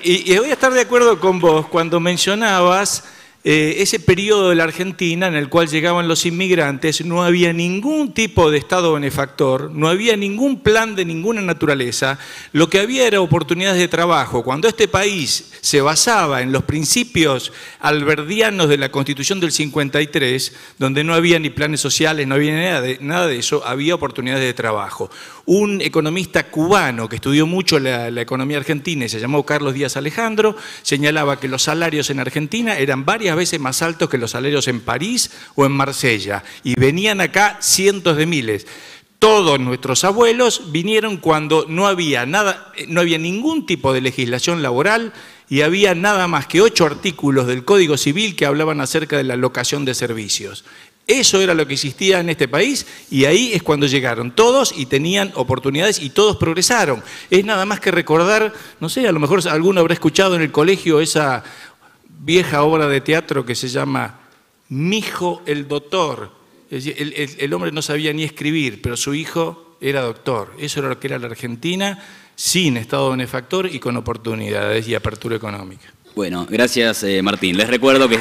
y voy a estar de acuerdo con vos cuando mencionabas ese periodo de la Argentina en el cual llegaban los inmigrantes, no había ningún tipo de Estado benefactor, no había ningún plan de ninguna naturaleza, lo que había era oportunidades de trabajo. Cuando este país se basaba en los principios alberdianos de la Constitución del 53, donde no había ni planes sociales, no había nada de eso, había oportunidades de trabajo. Un economista cubano que estudió mucho la economía argentina y se llamó Carlos Díaz Alejandro, señalaba que los salarios en Argentina eran varias veces más altos que los salarios en París o en Marsella, y venían acá cientos de miles. Todos nuestros abuelos vinieron cuando no había nada, no había ningún tipo de legislación laboral y había nada más que 8 artículos del Código Civil que hablaban acerca de la locación de servicios. Eso era lo que existía en este país, y ahí es cuando llegaron todos y tenían oportunidades y todos progresaron. Es nada más que recordar, no sé, a lo mejor alguno habrá escuchado en el colegio esa vieja obra de teatro que se llama Mijo el Doctor. Es decir, el hombre no sabía ni escribir, pero su hijo era doctor. Eso era lo que era la Argentina, sin Estado benefactor y con oportunidades y apertura económica. Bueno, gracias Martín. Les recuerdo que...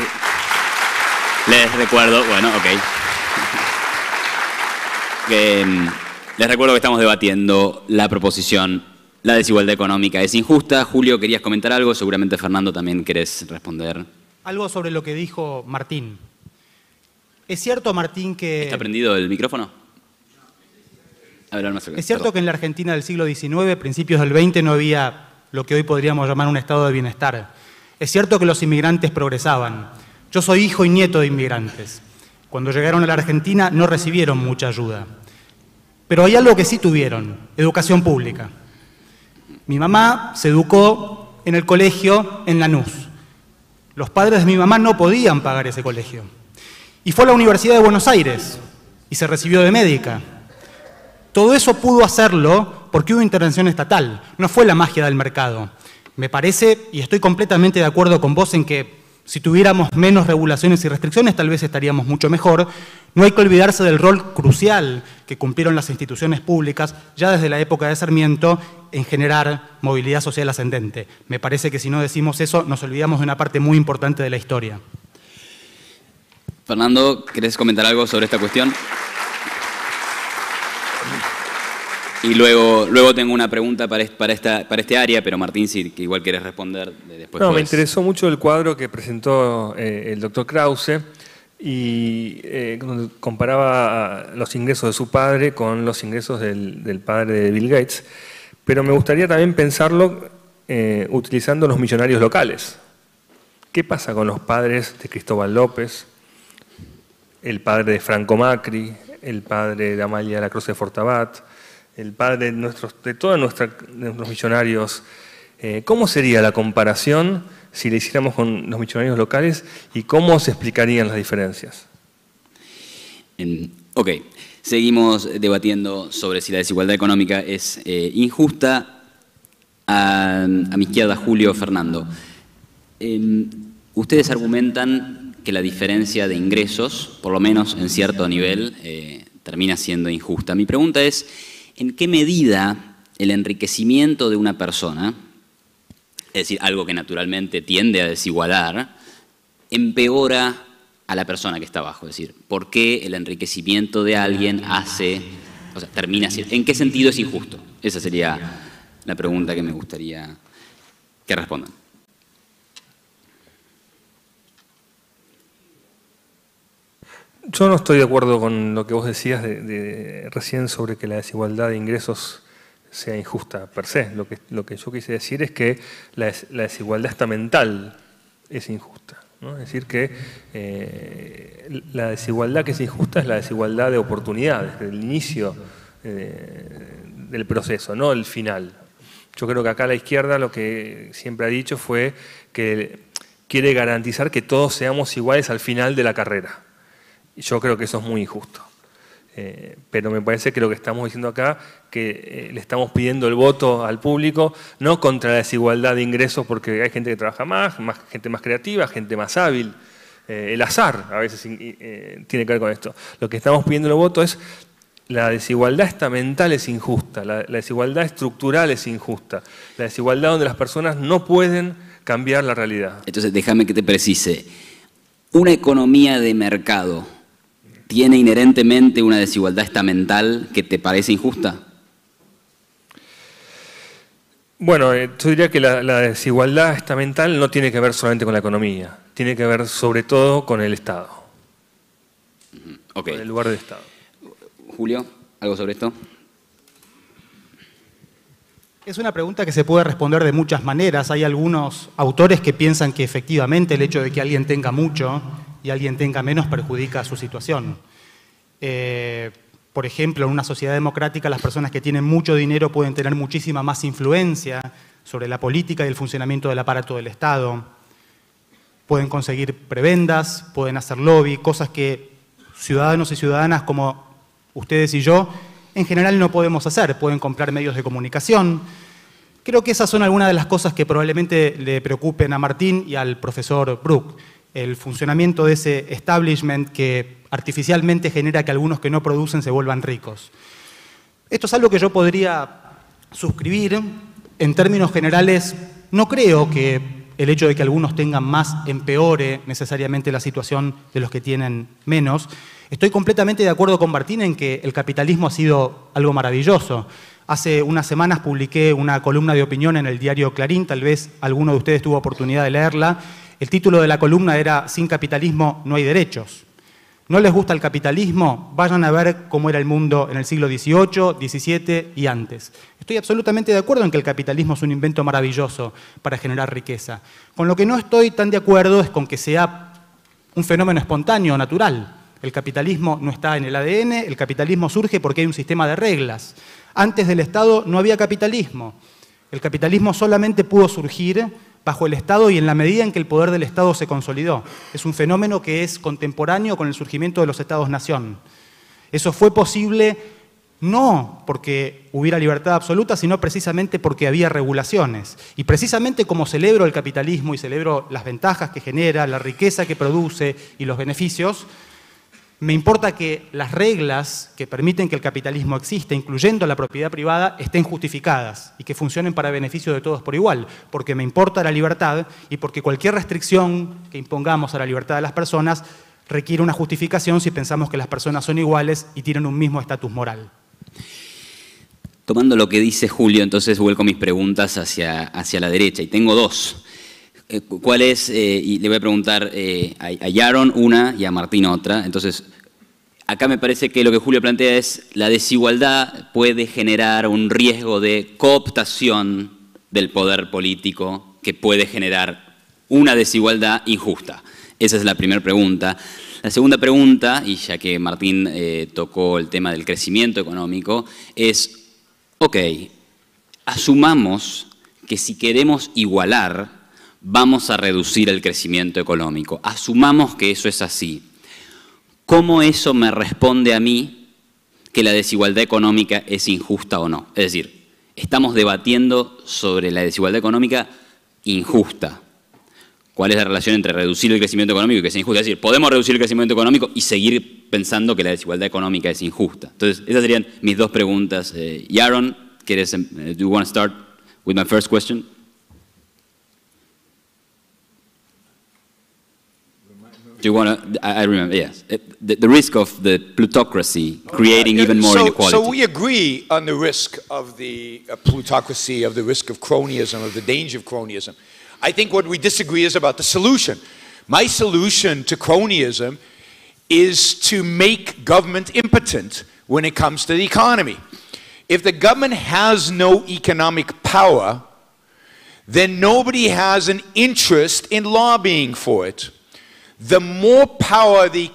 Les recuerdo, bueno, ok. Les recuerdo que estamos debatiendo la proposición, la desigualdad económica es injusta. Julio, ¿querías comentar algo? Seguramente Fernando también querés responder. Algo sobre lo que dijo Martín. ¿Es cierto, Martín, que... ¿Está prendido el micrófono? A ver, más. ¿Es cierto que en la Argentina del siglo XIX, principios del XX, no había lo que hoy podríamos llamar un estado de bienestar? Es cierto que los inmigrantes progresaban. Yo soy hijo y nieto de inmigrantes. Cuando llegaron a la Argentina no recibieron mucha ayuda. Pero hay algo que sí tuvieron, educación pública. Mi mamá se educó en el colegio en Lanús. Los padres de mi mamá no podían pagar ese colegio. Y fue a la Universidad de Buenos Aires y se recibió de médica. Todo eso pudo hacerlo porque hubo intervención estatal, no fue la magia del mercado. Me parece, y estoy completamente de acuerdo con vos en que si tuviéramos menos regulaciones y restricciones tal vez estaríamos mucho mejor. No hay que olvidarse del rol crucial que cumplieron las instituciones públicas ya desde la época de Sarmiento en generar movilidad social ascendente. Me parece que si no decimos eso nos olvidamos de una parte muy importante de la historia. Fernando, ¿querés comentar algo sobre esta cuestión? Y luego tengo una pregunta para este área, pero Martín, si que igual querés responder después. No, me interesó mucho el cuadro que presentó el doctor Krause y comparaba los ingresos de su padre con los ingresos del padre de Bill Gates, pero me gustaría también pensarlo utilizando los millonarios locales. ¿Qué pasa con los padres de Cristóbal López, el padre de Franco Macri, el padre de Amalia Lacroze de Fortabat, el padre de todos nuestros millonarios? ¿Cómo sería la comparación si le hiciéramos con los millonarios locales y cómo se explicarían las diferencias? Ok, seguimos debatiendo sobre si la desigualdad económica es injusta. A mi izquierda, Julio, Fernando. Ustedes argumentan que la diferencia de ingresos, por lo menos en cierto nivel, termina siendo injusta. Mi pregunta es, ¿en qué medida el enriquecimiento de una persona, es decir, algo que naturalmente tiende a desigualar, empeora a la persona que está abajo? Es decir, ¿por qué el enriquecimiento de alguien termina siendo? ¿En qué sentido es injusto? Esa sería la pregunta que me gustaría que respondan. Yo no estoy de acuerdo con lo que vos decías recién sobre que la desigualdad de ingresos sea injusta per se. Lo que yo quise decir es que la desigualdad estamental es injusta, ¿no? Es decir, que la desigualdad que es injusta es la desigualdad de oportunidades, desde el inicio del proceso, no el final. Yo creo que acá la izquierda lo que siempre ha dicho fue que quiere garantizar que todos seamos iguales al final de la carrera. Y yo creo que eso es muy injusto. Pero me parece que lo que estamos diciendo acá, que le estamos pidiendo el voto al público, no contra la desigualdad de ingresos, porque hay gente que trabaja más gente más creativa, gente más hábil. El azar a veces tiene que ver con esto. Lo que estamos pidiendo el voto es la desigualdad estamental es injusta, la desigualdad estructural es injusta, la desigualdad donde las personas no pueden cambiar la realidad. Entonces, déjame que te precise. ¿Una economía de mercado tiene inherentemente una desigualdad estamental que te parece injusta? Bueno, yo diría que la desigualdad estamental no tiene que ver solamente con la economía, tiene que ver sobre todo con el Estado, Okay. con el lugar del Estado. Julio, ¿algo sobre esto? Es una pregunta que se puede responder de muchas maneras. Hay algunos autores que piensan que efectivamente el hecho de que alguien tenga mucho y alguien tenga menos perjudica su situación. Por ejemplo, en una sociedad democrática las personas que tienen mucho dinero pueden tener muchísima más influencia sobre la política y el funcionamiento del aparato del Estado. Pueden conseguir prebendas, pueden hacer lobby, cosas que ciudadanos y ciudadanas como ustedes y yo en general no podemos hacer. Pueden comprar medios de comunicación. Creo que esas son algunas de las cosas que probablemente le preocupen a Martín y al profesor Brook. El funcionamiento de ese establishment que artificialmente genera que algunos que no producen se vuelvan ricos. Esto es algo que yo podría suscribir. En términos generales, no creo que el hecho de que algunos tengan más empeore necesariamente la situación de los que tienen menos. Estoy completamente de acuerdo con Martín en que el capitalismo ha sido algo maravilloso. Hace unas semanas publiqué una columna de opinión en el diario Clarín, tal vez alguno de ustedes tuvo oportunidad de leerla. El título de la columna era "Sin capitalismo no hay derechos". ¿No les gusta el capitalismo? Vayan a ver cómo era el mundo en el siglo XVIII, XVII y antes. Estoy absolutamente de acuerdo en que el capitalismo es un invento maravilloso para generar riqueza. Con lo que no estoy tan de acuerdo es con que sea un fenómeno espontáneo, natural. El capitalismo no está en el ADN, el capitalismo surge porque hay un sistema de reglas. Antes del Estado no había capitalismo. El capitalismo solamente pudo surgir bajo el Estado y en la medida en que el poder del Estado se consolidó. Es un fenómeno que es contemporáneo con el surgimiento de los Estados-nación. Eso fue posible no porque hubiera libertad absoluta, sino precisamente porque había regulaciones. Y precisamente como celebro el capitalismo y celebro las ventajas que genera, la riqueza que produce y los beneficios, me importa que las reglas que permiten que el capitalismo exista, incluyendo la propiedad privada, estén justificadas y que funcionen para beneficio de todos por igual, porque me importa la libertad y porque cualquier restricción que impongamos a la libertad de las personas requiere una justificación si pensamos que las personas son iguales y tienen un mismo estatus moral. Tomando lo que dice Julio, entonces vuelco mis preguntas hacia la derecha, y tengo dos. ¿Cuál es? Y le voy a preguntar a Yaron una y a Martín otra. Entonces, acá me parece que lo que Julio plantea es la desigualdad puede generar un riesgo de cooptación del poder político que puede generar una desigualdad injusta. Esa es la primera pregunta. La segunda pregunta, y ya que Martín tocó el tema del crecimiento económico, es, ok, asumamos que si queremos igualar, vamos a reducir el crecimiento económico. Asumamos que eso es así. ¿Cómo eso me responde a mí que la desigualdad económica es injusta o no? Es decir, estamos debatiendo sobre la desigualdad económica injusta. ¿Cuál es la relación entre reducir el crecimiento económico y que sea injusta? Es decir, podemos reducir el crecimiento económico y seguir pensando que la desigualdad económica es injusta. Entonces, esas serían mis dos preguntas. Yaron, ¿quieres, do you want to start with my first question? Do you want to, I remember, yes. The risk of the plutocracy creating even more inequality. So we agree on the risk of the plutocracy, of the risk of cronyism, of the danger of cronyism. I think what we disagree is about the solution. My solution to cronyism is to make government impotent when it comes to the economy. If the government has no economic power, then nobody has an interest in lobbying for it. The more power the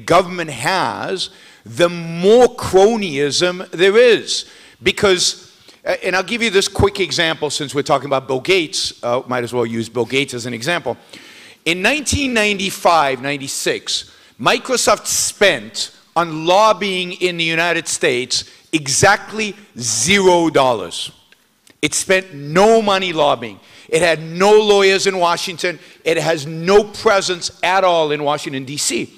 government has, the more cronyism there is. Because, and I'll give you this quick example since we're talking about Bill Gates, might as well use Bill Gates as an example. In 1995-96, Microsoft spent on lobbying in the United States exactly $0. It spent no money lobbying. It had no lawyers in Washington. It has no presence at all in Washington, D.C.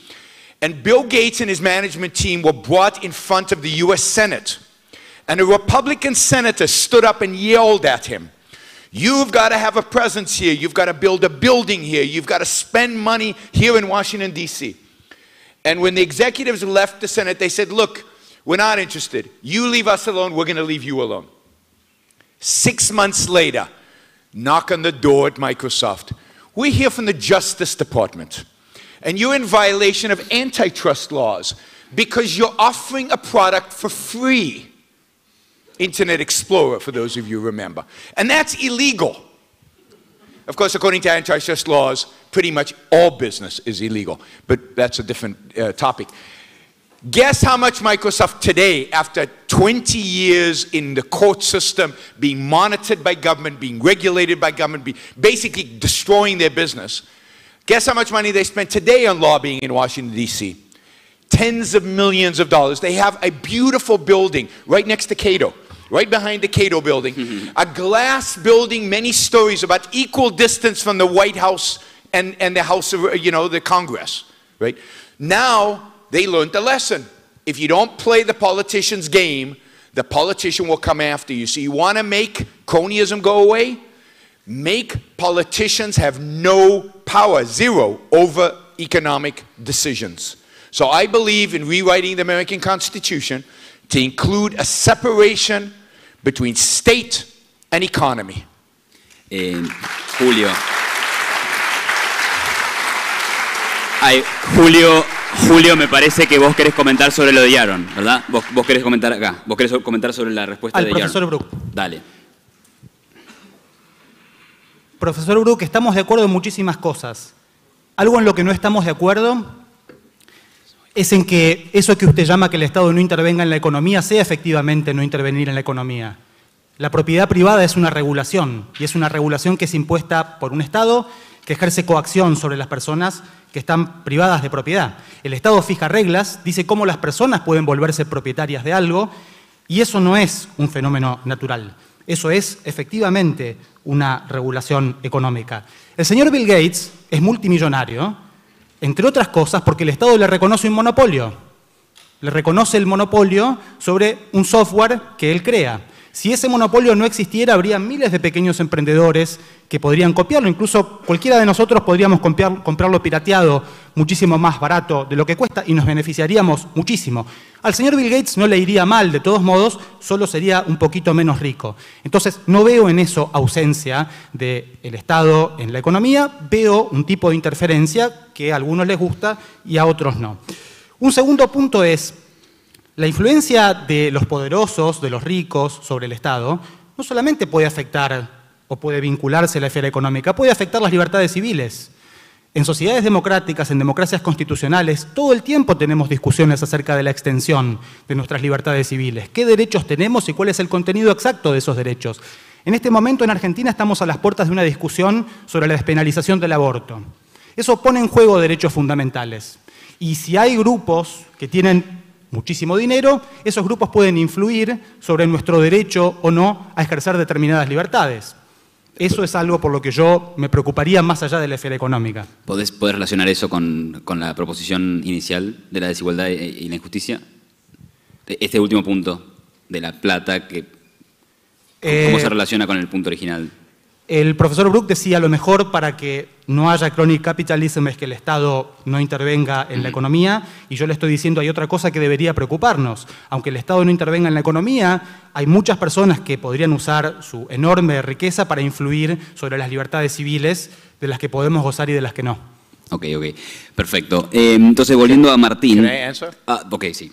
And Bill Gates and his management team were brought in front of the U.S. Senate. And a Republican senator stood up and yelled at him, "You've got to have a presence here. You've got to build a building here. You've got to spend money here in Washington, D.C." And when the executives left the Senate, they said, "Look, we're not interested. You leave us alone. We're going to leave you alone." 6 months later, knock on the door at Microsoft. "We're here from the Justice Department, and you're in violation of antitrust laws because you're offering a product for free." Internet Explorer, for those of you who remember. And that's illegal. Of course, according to antitrust laws, pretty much all business is illegal, but that's a different topic. Guess how much Microsoft today, after 20 years in the court system, being monitored by government, being regulated by government, basically destroying their business, guess how much money they spend today on lobbying in Washington, D.C.? Tens of millions of dollars. They have a beautiful building right next to Cato, right behind the Cato building, a glass building, many stories, about equal distance from the White House and the House of, the Congress, right? Now, they learned the lesson. If you don't play the politician's game, the politician will come after you. So you want to make cronyism go away? make politicians have no power, zero, over economic decisions. So I believe in rewriting the American Constitution to include a separation between state and economy. Julio. Julio, me parece que vos querés comentar sobre lo de Yaron, ¿verdad? Vos querés comentar acá. Vos querés comentar sobre la respuesta de Yaron. Profesor Brook. Dale. Profesor Brook, estamos de acuerdo en muchísimas cosas. Algo en lo que no estamos de acuerdo es en que eso que usted llama que el Estado no intervenga en la economía sea efectivamente no intervenir en la economía. La propiedad privada es una regulación, y es una regulación que es impuesta por un Estado que ejerce coacción sobre las personas que están privadas de propiedad. El Estado fija reglas, dice cómo las personas pueden volverse propietarias de algo, y eso no es un fenómeno natural. Eso es efectivamente una regulación económica. El señor Bill Gates es multimillonario, entre otras cosas porque el Estado le reconoce un monopolio. Le reconoce el monopolio sobre un software que él crea. Si ese monopolio no existiera, habría miles de pequeños emprendedores que podrían copiarlo. Incluso cualquiera de nosotros podríamos comprarlo pirateado muchísimo más barato de lo que cuesta y nos beneficiaríamos muchísimo. Al señor Bill Gates no le iría mal, de todos modos, solo sería un poquito menos rico. Entonces, no veo en eso ausencia del Estado en la economía, veo un tipo de interferencia que a algunos les gusta y a otros no. Un segundo punto es: la influencia de los poderosos, de los ricos, sobre el Estado, no solamente puede afectar o puede vincularse a la esfera económica, puede afectar las libertades civiles. En sociedades democráticas, en democracias constitucionales, todo el tiempo tenemos discusiones acerca de la extensión de nuestras libertades civiles. ¿Qué derechos tenemos y cuál es el contenido exacto de esos derechos? En este momento en Argentina estamos a las puertas de una discusión sobre la despenalización del aborto. Eso pone en juego derechos fundamentales. Y si hay grupos que tienen muchísimo dinero, esos grupos pueden influir sobre nuestro derecho o no a ejercer determinadas libertades. Eso es algo por lo que yo me preocuparía más allá de la esfera económica. ¿Podés relacionar eso con la proposición inicial de la desigualdad y la injusticia? Este último punto de la plata, ¿cómo se relaciona con el punto original? El profesor Brook decía lo mejor para que no haya crony capitalism es que el Estado no intervenga en la economía, y yo le estoy diciendo hay otra cosa que debería preocuparnos. Aunque el Estado no intervenga en la economía, hay muchas personas que podrían usar su enorme riqueza para influir sobre las libertades civiles de las que podemos gozar y de las que no. Ok, perfecto. Entonces, volviendo a Martín. Can I answer? Ok, sí.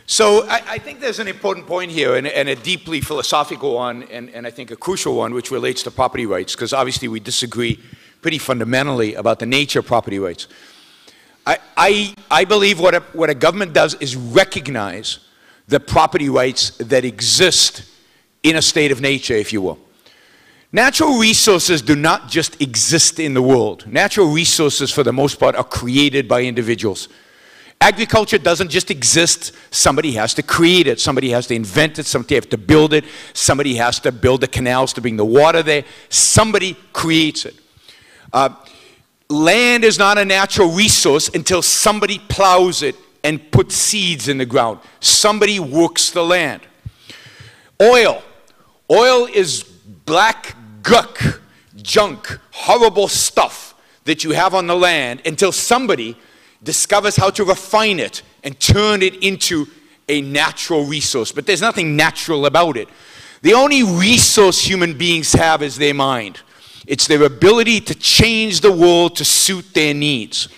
So I think there's an important point here, and a deeply philosophical one, and I think a crucial one, which relates to property rights, because obviously we disagree pretty fundamentally about the nature of property rights. I believe what a government does is recognize the property rights that exist in a state of nature, if you will. Natural resources do not just exist in the world. Natural resources, for the most part, are created by individuals. Agriculture doesn't just exist. Somebody has to create it. Somebody has to invent it. Somebody has to build it. Somebody has to build the canals to bring the water there. Somebody creates it. Land is not a natural resource until somebody plows it and puts seeds in the ground. Somebody works the land. Oil. Oil is black guck, junk, horrible stuff that you have on the land until somebody discovers how to refine it and turn it into a natural resource. But there's nothing natural about it. The only resource human beings have is their mind. It's their ability to change the world to suit their needs.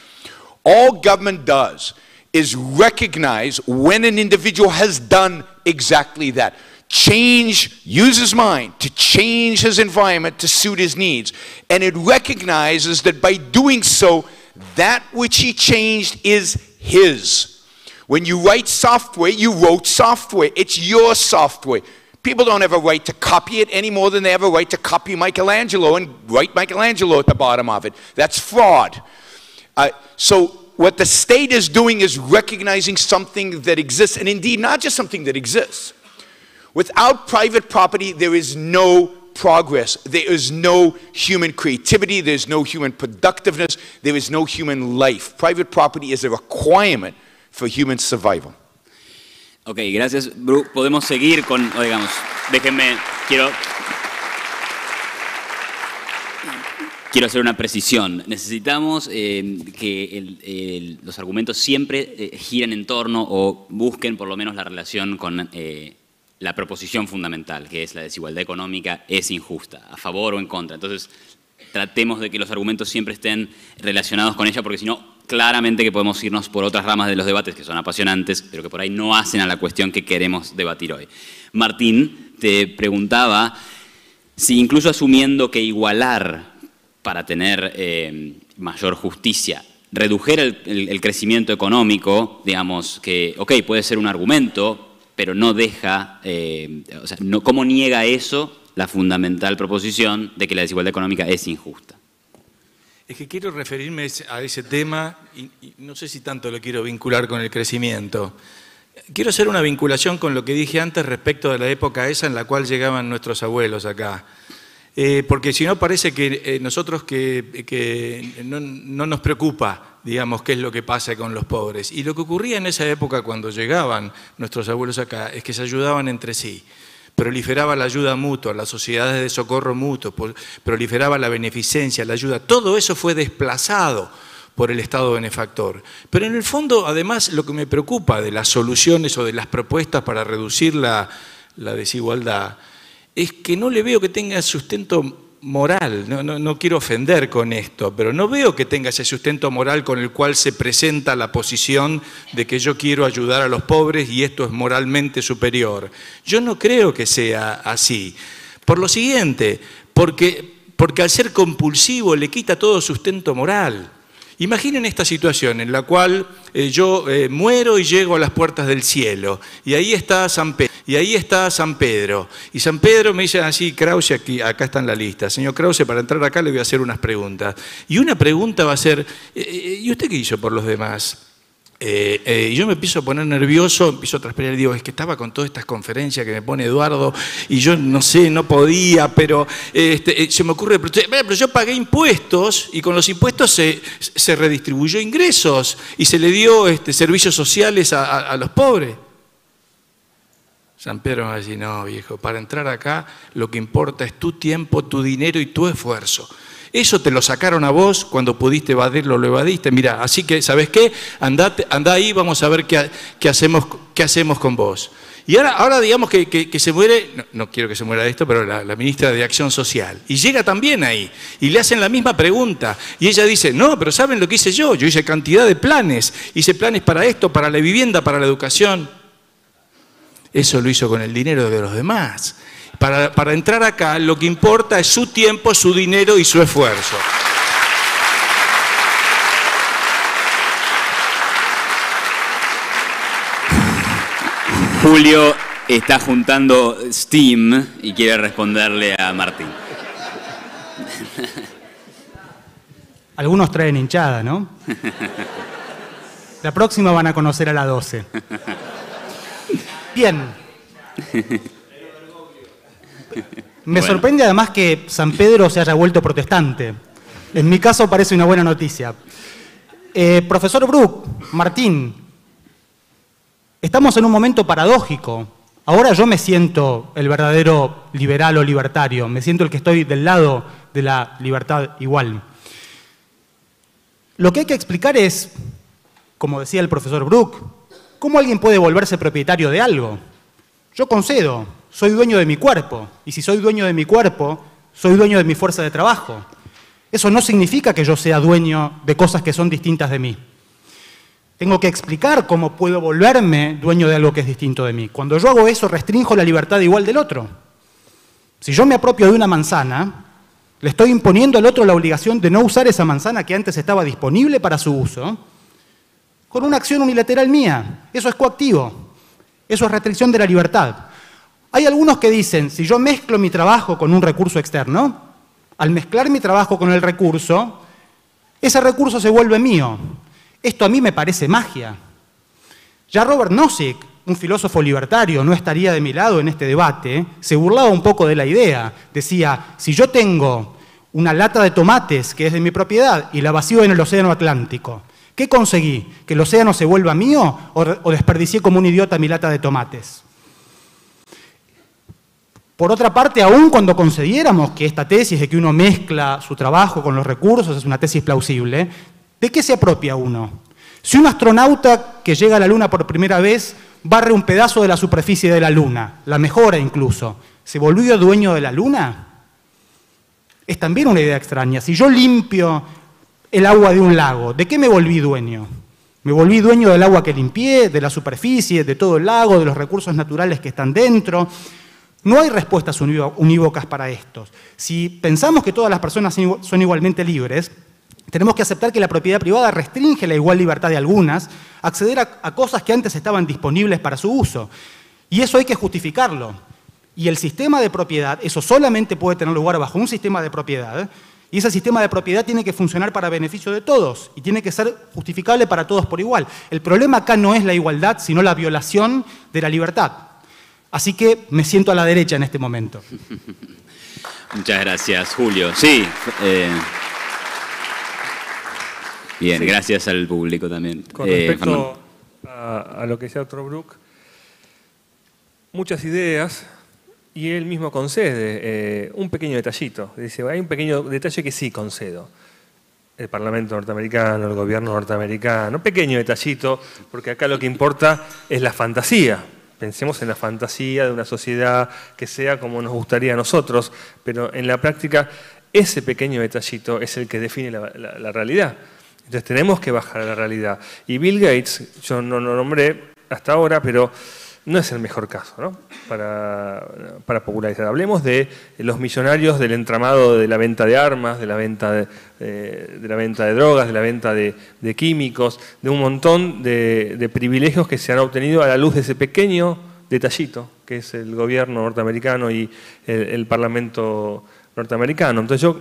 All government does is recognize when an individual has done exactly that. Use his mind to change his environment to suit his needs. And it recognizes that by doing so, that which he changed is his. When you write software, you wrote software. It's your software. People don't have a right to copy it any more than they have a right to copy Michelangelo and write Michelangelo at the bottom of it. That's fraud. So what the state is doing is recognizing something that exists, and indeed not just something that exists. Without private property, there is no progress. There is no human creativity. There's no human productiveness. There is no human life. Private property is a requirement for human survival. Ok, gracias, Brook. Podemos seguir con, digamos, Déjenme, quiero hacer una precisión. Necesitamos que los argumentos siempre giren en torno o busquen por lo menos la relación con la proposición fundamental, que es la desigualdad económica es injusta, a favor o en contra. Entonces, tratemos de que los argumentos siempre estén relacionados con ella, porque si no, claramente que podemos irnos por otras ramas de los debates que son apasionantes, pero que por ahí no hacen a la cuestión que queremos debatir hoy. Martín, te preguntaba si incluso asumiendo que igualar para tener mayor justicia redujera el crecimiento económico, digamos que, ok, puede ser un argumento, pero no deja, o sea, no, ¿cómo niega eso la fundamental proposición de que la desigualdad económica es injusta? Es que quiero referirme a ese tema y no sé si tanto lo quiero vincular con el crecimiento. Quiero hacer una vinculación con lo que dije antes respecto de la época esa en la cual llegaban nuestros abuelos acá. Porque si no parece que nosotros no nos preocupa, digamos, qué es lo que pasa con los pobres. Y lo que ocurría en esa época cuando llegaban nuestros abuelos acá es que se ayudaban entre sí. Proliferaba la ayuda mutua, las sociedades de socorro mutuo, proliferaba la beneficencia, la ayuda. Todo eso fue desplazado por el Estado benefactor. Pero en el fondo, además, lo que me preocupa de las soluciones o de las propuestas para reducir la desigualdad es que no le veo que tenga sustento moral. No quiero ofender con esto, pero no veo que tenga ese sustento moral con el cual se presenta la posición de que yo quiero ayudar a los pobres y esto es moralmente superior. Yo no creo que sea así. Por lo siguiente, porque al ser compulsivo le quita todo sustento moral. Imaginen esta situación en la cual yo muero y llego a las puertas del cielo y ahí está San Pedro. Y San Pedro me dice así, Krause, acá está en la lista. Señor Krause, para entrar acá le voy a hacer unas preguntas. Y una pregunta va a ser, ¿y usted qué hizo por los demás? Y yo me empiezo a poner nervioso, empiezo a transpirar y digo, es que estaba con todas estas conferencias que me pone Eduardo y yo no sé, no podía, pero se me ocurre, pero yo pagué impuestos y con los impuestos se redistribuyó ingresos y se le dio servicios sociales a los pobres. San Pedro me va a decir, no viejo, para entrar acá lo que importa es tu tiempo, tu dinero y tu esfuerzo. Eso te lo sacaron a vos cuando pudiste evadirlo, lo evadiste. Mira, así que, ¿sabes qué? Andá ahí, vamos a ver qué hacemos con vos. Y ahora digamos que se muere, no quiero que se muera de esto, pero la ministra de Acción Social. Y llega también ahí, y le hacen la misma pregunta. Y ella dice, no, pero ¿saben lo que hice yo? Yo hice cantidad de planes. Hice planes para esto, para la vivienda, para la educación. Eso lo hizo con el dinero de los demás. Para entrar acá, lo que importa es su tiempo, su dinero y su esfuerzo. Julio está juntando Steam y quiere responderle a Martín. Algunos traen hinchada, ¿no? La próxima van a conocer a la 12. Bien. Me sorprende además que San Pedro se haya vuelto protestante. En mi caso parece una buena noticia. Profesor Bruck, Martín, estamos en un momento paradójico. Ahora yo me siento el verdadero liberal o libertario, me siento el que estoy del lado de la libertad igual. Lo que hay que explicar es, como decía el profesor Bruck, ¿cómo alguien puede volverse propietario de algo? Yo concedo, soy dueño de mi cuerpo, y si soy dueño de mi cuerpo, soy dueño de mi fuerza de trabajo. Eso no significa que yo sea dueño de cosas que son distintas de mí. Tengo que explicar cómo puedo volverme dueño de algo que es distinto de mí. Cuando yo hago eso, restringo la libertad igual del otro. Si yo me apropio de una manzana, le estoy imponiendo al otro la obligación de no usar esa manzana que antes estaba disponible para su uso, con una acción unilateral mía. Eso es coactivo. Eso es restricción de la libertad. Hay algunos que dicen, si yo mezclo mi trabajo con un recurso externo, al mezclar mi trabajo con el recurso, ese recurso se vuelve mío. Esto a mí me parece magia. Ya Robert Nozick, un filósofo libertario, no estaría de mi lado en este debate, se burlaba un poco de la idea. Decía, si yo tengo una lata de tomates que es de mi propiedad y la vacío en el océano Atlántico, ¿qué conseguí? ¿Que el océano se vuelva mío o desperdicié como un idiota mi lata de tomates? Por otra parte, aún cuando concediéramos que esta tesis de que uno mezcla su trabajo con los recursos es una tesis plausible, ¿de qué se apropia uno? Si un astronauta que llega a la Luna por primera vez barre un pedazo de la superficie de la Luna, la mejora incluso, ¿se volvió dueño de la Luna? Es también una idea extraña. Si yo limpio el agua de un lago, ¿de qué me volví dueño? Me volví dueño del agua que limpié, de la superficie, de todo el lago, de los recursos naturales que están dentro. No hay respuestas unívocas para estos. Si pensamos que todas las personas son igualmente libres, tenemos que aceptar que la propiedad privada restringe la igual libertad de algunas a acceder a cosas que antes estaban disponibles para su uso. Y eso hay que justificarlo. Y el sistema de propiedad, eso solamente puede tener lugar bajo un sistema de propiedad, y ese sistema de propiedad tiene que funcionar para beneficio de todos, y tiene que ser justificable para todos por igual. El problema acá no es la igualdad, sino la violación de la libertad. Así que me siento a la derecha en este momento. Muchas gracias, Julio. Sí. Bien, sí. Gracias al público también. Con respecto a lo que decía otro Brook, muchas ideas, y él mismo concede un pequeño detallito. Dice, hay un pequeño detalle que sí concedo. El Parlamento norteamericano, el gobierno norteamericano, pequeño detallito, porque acá lo que importa es la fantasía. Pensemos en la fantasía de una sociedad que sea como nos gustaría a nosotros, pero en la práctica ese pequeño detallito es el que define la realidad. Entonces tenemos que bajar a la realidad. Y Bill Gates, yo no lo nombré hasta ahora, pero no es el mejor caso, ¿no? para popularizar. Hablemos de los millonarios del entramado de la venta de armas, de la venta de drogas, de la venta de químicos, de un montón de privilegios que se han obtenido a la luz de ese pequeño detallito, que es el gobierno norteamericano y el Parlamento norteamericano. Entonces yo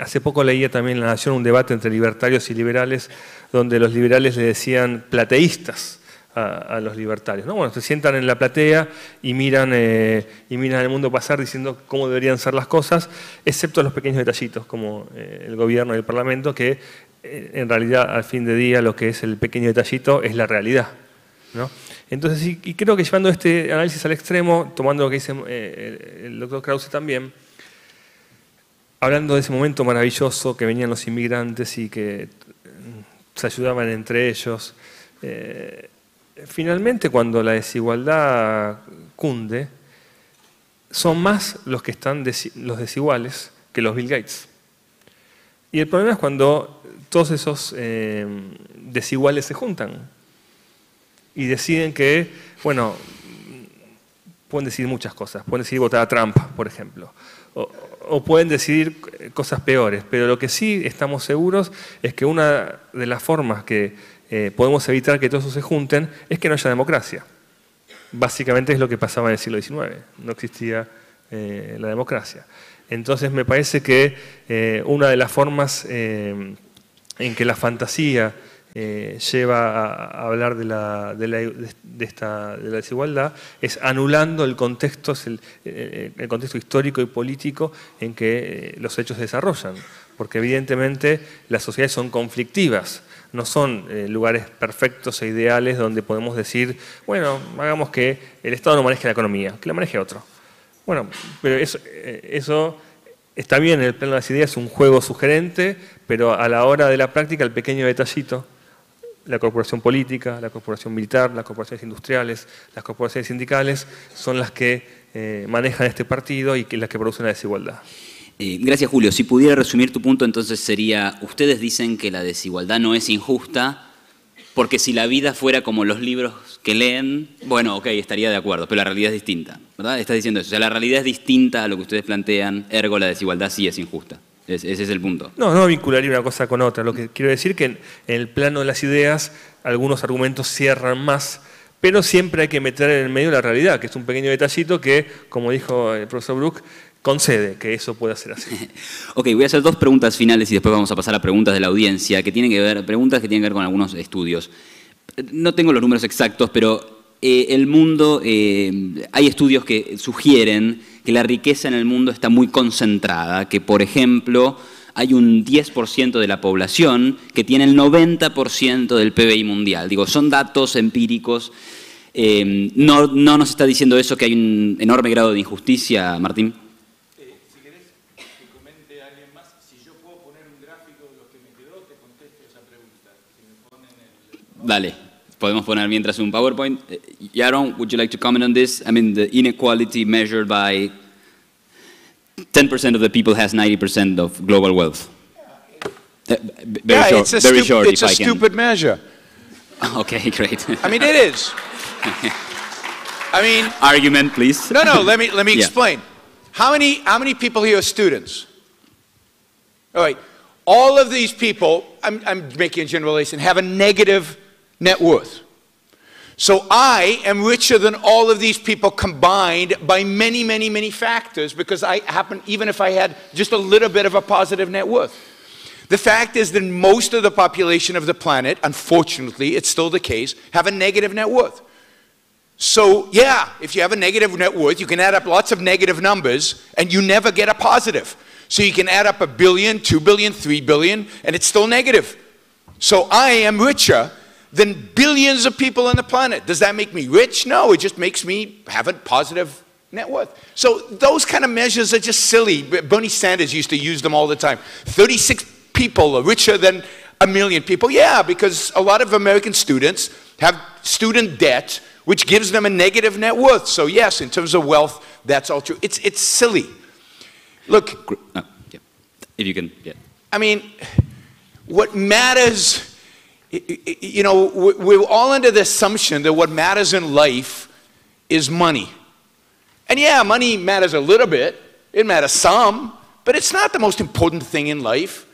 hace poco leía también en La Nación un debate entre libertarios y liberales, donde los liberales le decían plateístas a los libertarios, ¿no? Bueno, se sientan en la platea y miran el mundo pasar diciendo cómo deberían ser las cosas, excepto los pequeños detallitos como el gobierno y el parlamento, que en realidad al fin de día lo que es el pequeño detallito es la realidad, ¿no? Entonces, y creo que llevando este análisis al extremo, tomando lo que dice el doctor Krause también, hablando de ese momento maravilloso que venían los inmigrantes y que se ayudaban entre ellos, finalmente cuando la desigualdad cunde, son más los que están los desiguales que los Bill Gates. Y el problema es cuando todos esos desiguales se juntan y deciden que, bueno, pueden decidir muchas cosas, pueden decidir votar a Trump, por ejemplo, o pueden decidir cosas peores, pero lo que sí estamos seguros es que una de las formas que podemos evitar que todos se junten es que no haya democracia. Básicamente es lo que pasaba en el siglo XIX, no existía la democracia. Entonces me parece que una de las formas en que la fantasía lleva a hablar de la desigualdad es anulando el contexto histórico y político en que los hechos se desarrollan, porque evidentemente las sociedades son conflictivas, no son lugares perfectos e ideales donde podemos decir, bueno, hagamos que el Estado no maneje la economía, que la maneje otro. Bueno, pero eso está bien en el plano de las ideas, es un juego sugerente, pero a la hora de la práctica el pequeño detallito, la corporación política, la corporación militar, las corporaciones industriales, las corporaciones sindicales, son las que manejan este partido y las que producen la desigualdad. Gracias, Julio. Si pudiera resumir tu punto, entonces sería, ustedes dicen que la desigualdad no es injusta, porque si la vida fuera como los libros que leen, bueno, ok, estaría de acuerdo, pero la realidad es distinta, ¿verdad? Estás diciendo eso, o sea, la realidad es distinta a lo que ustedes plantean, ergo la desigualdad sí es injusta. Ese es el punto. No vincularía una cosa con otra. Lo que quiero decir es que en el plano de las ideas algunos argumentos cierran más, pero siempre hay que meter en el medio la realidad, que es un pequeño detallito que, como dijo el profesor Brook, concede que eso pueda ser así. Ok, voy a hacer dos preguntas finales y después vamos a pasar a preguntas de la audiencia, preguntas que tienen que ver con algunos estudios. No tengo los números exactos, pero el mundo, hay estudios que sugieren que la riqueza en el mundo está muy concentrada, que por ejemplo hay un 10% de la población que tiene el 90% del PBI mundial. Digo, son datos empíricos. ¿No nos está diciendo eso que hay un enorme grado de injusticia, Martín? Si querés que comente a alguien más, si yo puedo poner un gráfico de lo que me quedó, te contesto esa pregunta. Si me ponen el... Dale, podemos poner mientras un PowerPoint. Yaron, would you like to comment on this? I mean, the inequality measured by 10% of the people has 90% of global wealth. Very short, it's a stupid measure. Okay, great. I mean, it is. I mean, argument, please. No. Let me Yeah. explain. How many people here are students? All right. All of these people, I'm making a generalization, have a negative net worth. So I am richer than all of these people combined by many, many, many factors because I happen, even if I had just a little bit of a positive net worth. The fact is that most of the population of the planet, unfortunately, it's still the case, have a negative net worth. So, yeah, if you have a negative net worth, you can add up lots of negative numbers and you never get a positive. So you can add up 1 billion, 2 billion, 3 billion, and it's still negative. So I am richer than billions of people on the planet. Does that make me rich? No, it just makes me have a positive net worth. So those kind of measures are just silly. Bernie Sanders used to use them all the time. 36 people are richer than 1 million people. Yeah, because a lot of American students have student debt, which gives them a negative net worth. So yes, in terms of wealth, that's all true. It's silly. Look, Yeah. If you can, yeah. I mean, what matters, you know, we're all under the assumption that what matters in life is money. And yeah, money matters a little bit. It matters some, but it's not the most important thing in life.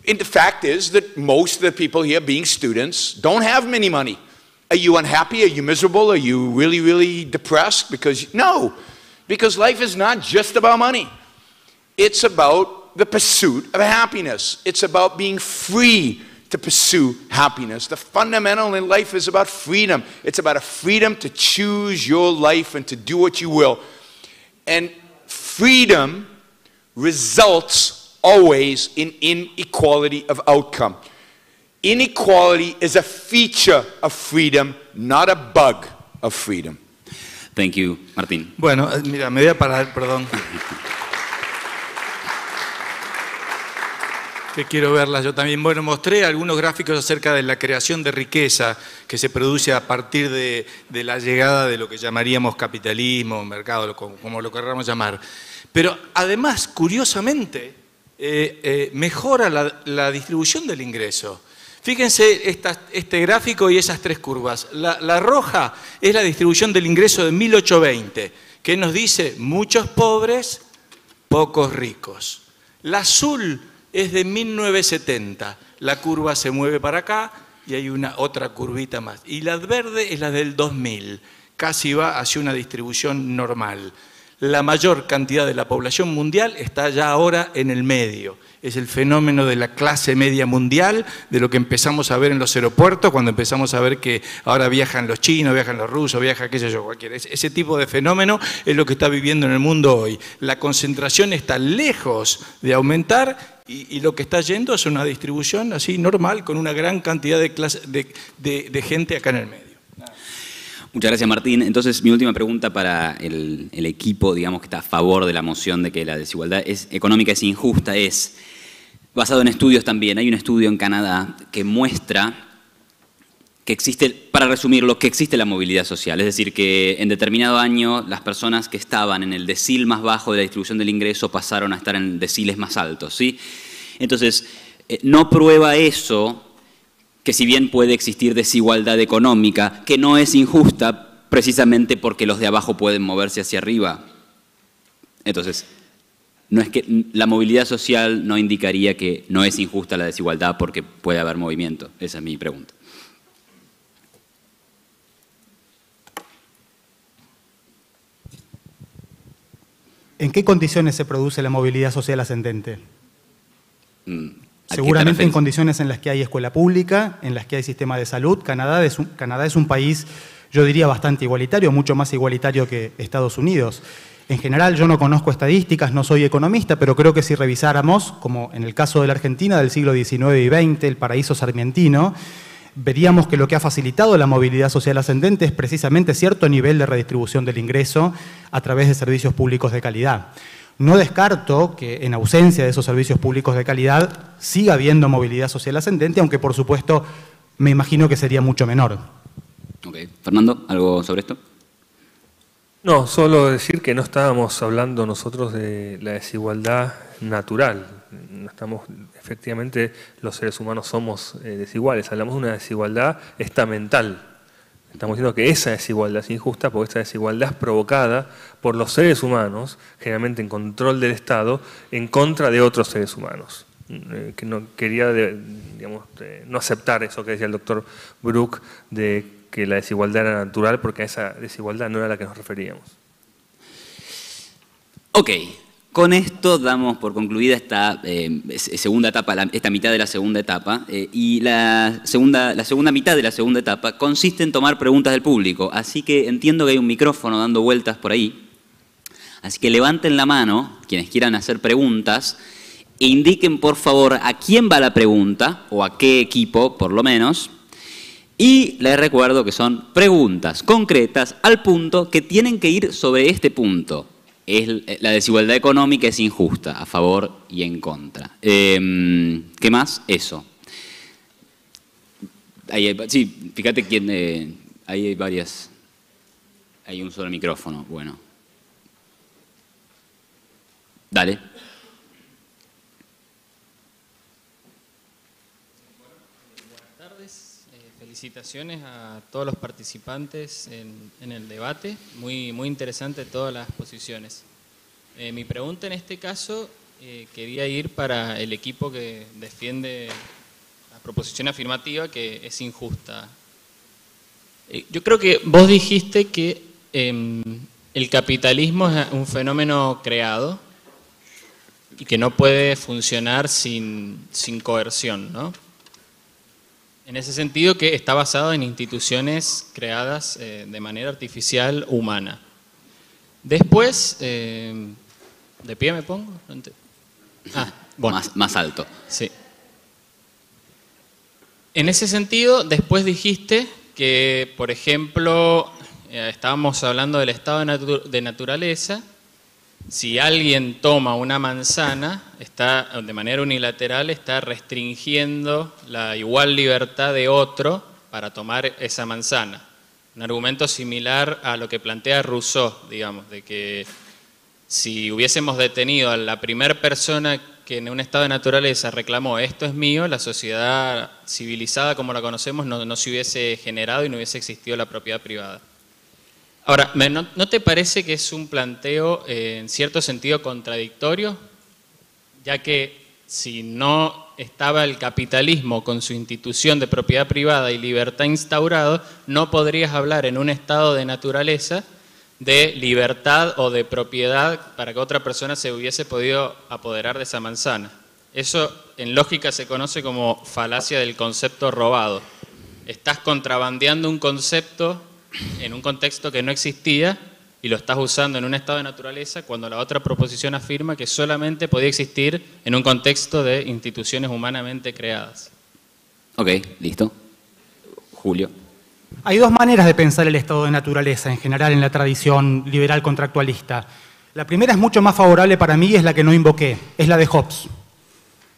And the fact is that most of the people here being students don't have many money. Are you unhappy? Are you miserable? Are you really, really depressed? No, because life is not just about money. It's about the pursuit of happiness. It's about being free to pursue happiness. The fundamental in life is about freedom. It's about a freedom to choose your life and to do what you will. And freedom results always in inequality of outcome. Inequality is a feature of freedom, not a bug of freedom. Thank you, Martín. Bueno, mira, me voy a parar, perdón. Que quiero verlas yo también. Bueno, mostré algunos gráficos acerca de la creación de riqueza que se produce a partir de la llegada de lo que llamaríamos capitalismo, mercado, como lo queramos llamar. Pero además, curiosamente, mejora la distribución del ingreso. Fíjense este gráfico y esas tres curvas. La roja es la distribución del ingreso de 1820, que nos dice muchos pobres, pocos ricos. La azul es de 1970. La curva se mueve para acá y hay otra curvita más. Y la verde es la del 2000. Casi va hacia una distribución normal. La mayor cantidad de la población mundial está ya ahora en el medio. Es el fenómeno de la clase media mundial, de lo que empezamos a ver en los aeropuertos, cuando empezamos a ver que ahora viajan los chinos, viajan los rusos, viaja qué sé yo, cualquiera. Ese tipo de fenómeno es lo que está viviendo en el mundo hoy. La concentración está lejos de aumentar y lo que está yendo es una distribución así normal, con una gran cantidad de gente acá en el medio. Muchas gracias, Martín. Entonces, mi última pregunta para el equipo, digamos, que está a favor de la moción de que la desigualdad económica es injusta, es basado en estudios también. Hay un estudio en Canadá que muestra que existe, para resumirlo, que existe la movilidad social. Es decir, que en determinado año las personas que estaban en el decil más bajo de la distribución del ingreso pasaron a estar en deciles más altos, ¿sí? Entonces, no prueba eso, que si bien puede existir desigualdad económica, que no es injusta precisamente porque los de abajo pueden moverse hacia arriba. Entonces, no es que la movilidad social no indicaría que no es injusta la desigualdad porque puede haber movimiento. Esa es mi pregunta. ¿En qué condiciones se produce la movilidad social ascendente? ¿A Seguramente qué te en condiciones en las que hay escuela pública, en las que hay sistema de salud. Canadá es un país, yo diría, bastante igualitario, mucho más igualitario que Estados Unidos. En general, yo no conozco estadísticas, no soy economista, pero creo que si revisáramos, como en el caso de la Argentina del siglo XIX y XX, el paraíso sarmientino, veríamos que lo que ha facilitado la movilidad social ascendente es precisamente cierto nivel de redistribución del ingreso a través de servicios públicos de calidad. No descarto que en ausencia de esos servicios públicos de calidad siga habiendo movilidad social ascendente, aunque por supuesto me imagino que sería mucho menor. Ok. Fernando, ¿algo sobre esto? No, solo decir que no estábamos hablando nosotros de la desigualdad natural. No estamos, efectivamente, los seres humanos somos desiguales. Hablamos de una desigualdad estamental. Estamos diciendo que esa desigualdad es injusta porque esta desigualdad es provocada por los seres humanos, generalmente en control del Estado, en contra de otros seres humanos. Que no quería, no aceptar eso que decía el doctor Bruck de que la desigualdad era natural, porque a esa desigualdad no era a la que nos referíamos. Ok, con esto damos por concluida esta segunda etapa, esta mitad de la segunda etapa, y la segunda mitad de la segunda etapa consiste en tomar preguntas del público, así que entiendo que hay un micrófono dando vueltas por ahí, así que levanten la mano quienes quieran hacer preguntas e indiquen por favor a quién va la pregunta, o a qué equipo por lo menos. Y les recuerdo que son preguntas concretas al punto que tienen que ir sobre este punto. La desigualdad económica es injusta, a favor y en contra. ¿Qué más? Eso. Sí, fíjate quién... ahí hay varias... Hay un solo micrófono, bueno. Dale. Felicitaciones a todos los participantes en el debate, muy interesante todas las posiciones. Mi pregunta en este caso quería ir para el equipo que defiende la proposición afirmativa, que es injusta. Yo creo que vos dijiste que el capitalismo es un fenómeno creado y que no puede funcionar sin coerción, ¿no? En ese sentido, que está basado en instituciones creadas de manera artificial humana. Después, ¿de pie me pongo? Bueno. Más alto. Sí. En ese sentido, después dijiste que, por ejemplo, estábamos hablando del estado de naturaleza. Si alguien toma una manzana, de manera unilateral está restringiendo la igual libertad de otro para tomar esa manzana. Un argumento similar a lo que plantea Rousseau, digamos, de que si hubiésemos detenido a la primera persona que en un estado de naturaleza reclamó esto es mío, la sociedad civilizada como la conocemos no se hubiese generado y no hubiese existido la propiedad privada. Ahora, ¿no te parece que es un planteo en cierto sentido contradictorio? Ya que si no estaba el capitalismo con su institución de propiedad privada y libertad instaurado, no podrías hablar en un estado de naturaleza de libertad o de propiedad para que otra persona se hubiese podido apoderar de esa manzana. Eso en lógica se conoce como falacia del concepto robado. Estás contrabandeando un concepto en un contexto que no existía y lo estás usando en un estado de naturaleza cuando la otra proposición afirma que solamente podía existir en un contexto de instituciones humanamente creadas. Ok, listo. Julio. Hay dos maneras de pensar el estado de naturaleza en general en la tradición liberal contractualista. La primera es mucho más favorable para mí y es la que no invoqué, es la de Hobbes.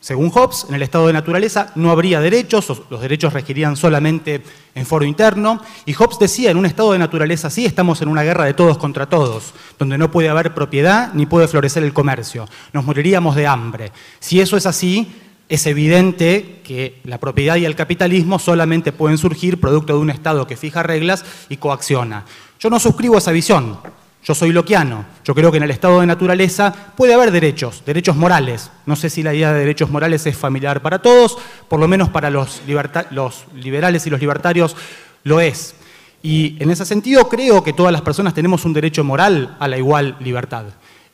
Según Hobbes, en el estado de naturaleza no habría derechos, los derechos regirían solamente en foro interno, y Hobbes decía, en un estado de naturaleza sí estamos en una guerra de todos contra todos, donde no puede haber propiedad ni puede florecer el comercio, nos moriríamos de hambre. Si eso es así, es evidente que la propiedad y el capitalismo solamente pueden surgir producto de un estado que fija reglas y coacciona. Yo no suscribo esa visión. Yo soy lockeano, yo creo que en el estado de naturaleza puede haber derechos morales. No sé si la idea de derechos morales es familiar para todos, por lo menos para los liberales y los libertarios lo es. Y en ese sentido creo que todas las personas tenemos un derecho moral a la igual libertad.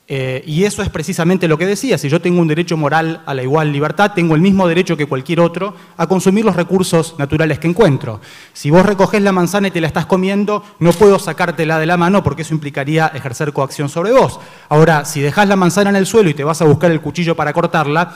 Y eso es precisamente lo que decía, si yo tengo un derecho moral a la igual libertad, tengo el mismo derecho que cualquier otro a consumir los recursos naturales que encuentro. Si vos recogés la manzana y te la estás comiendo, no puedo sacártela de la mano porque eso implicaría ejercer coacción sobre vos. Ahora, si dejás la manzana en el suelo y te vas a buscar el cuchillo para cortarla,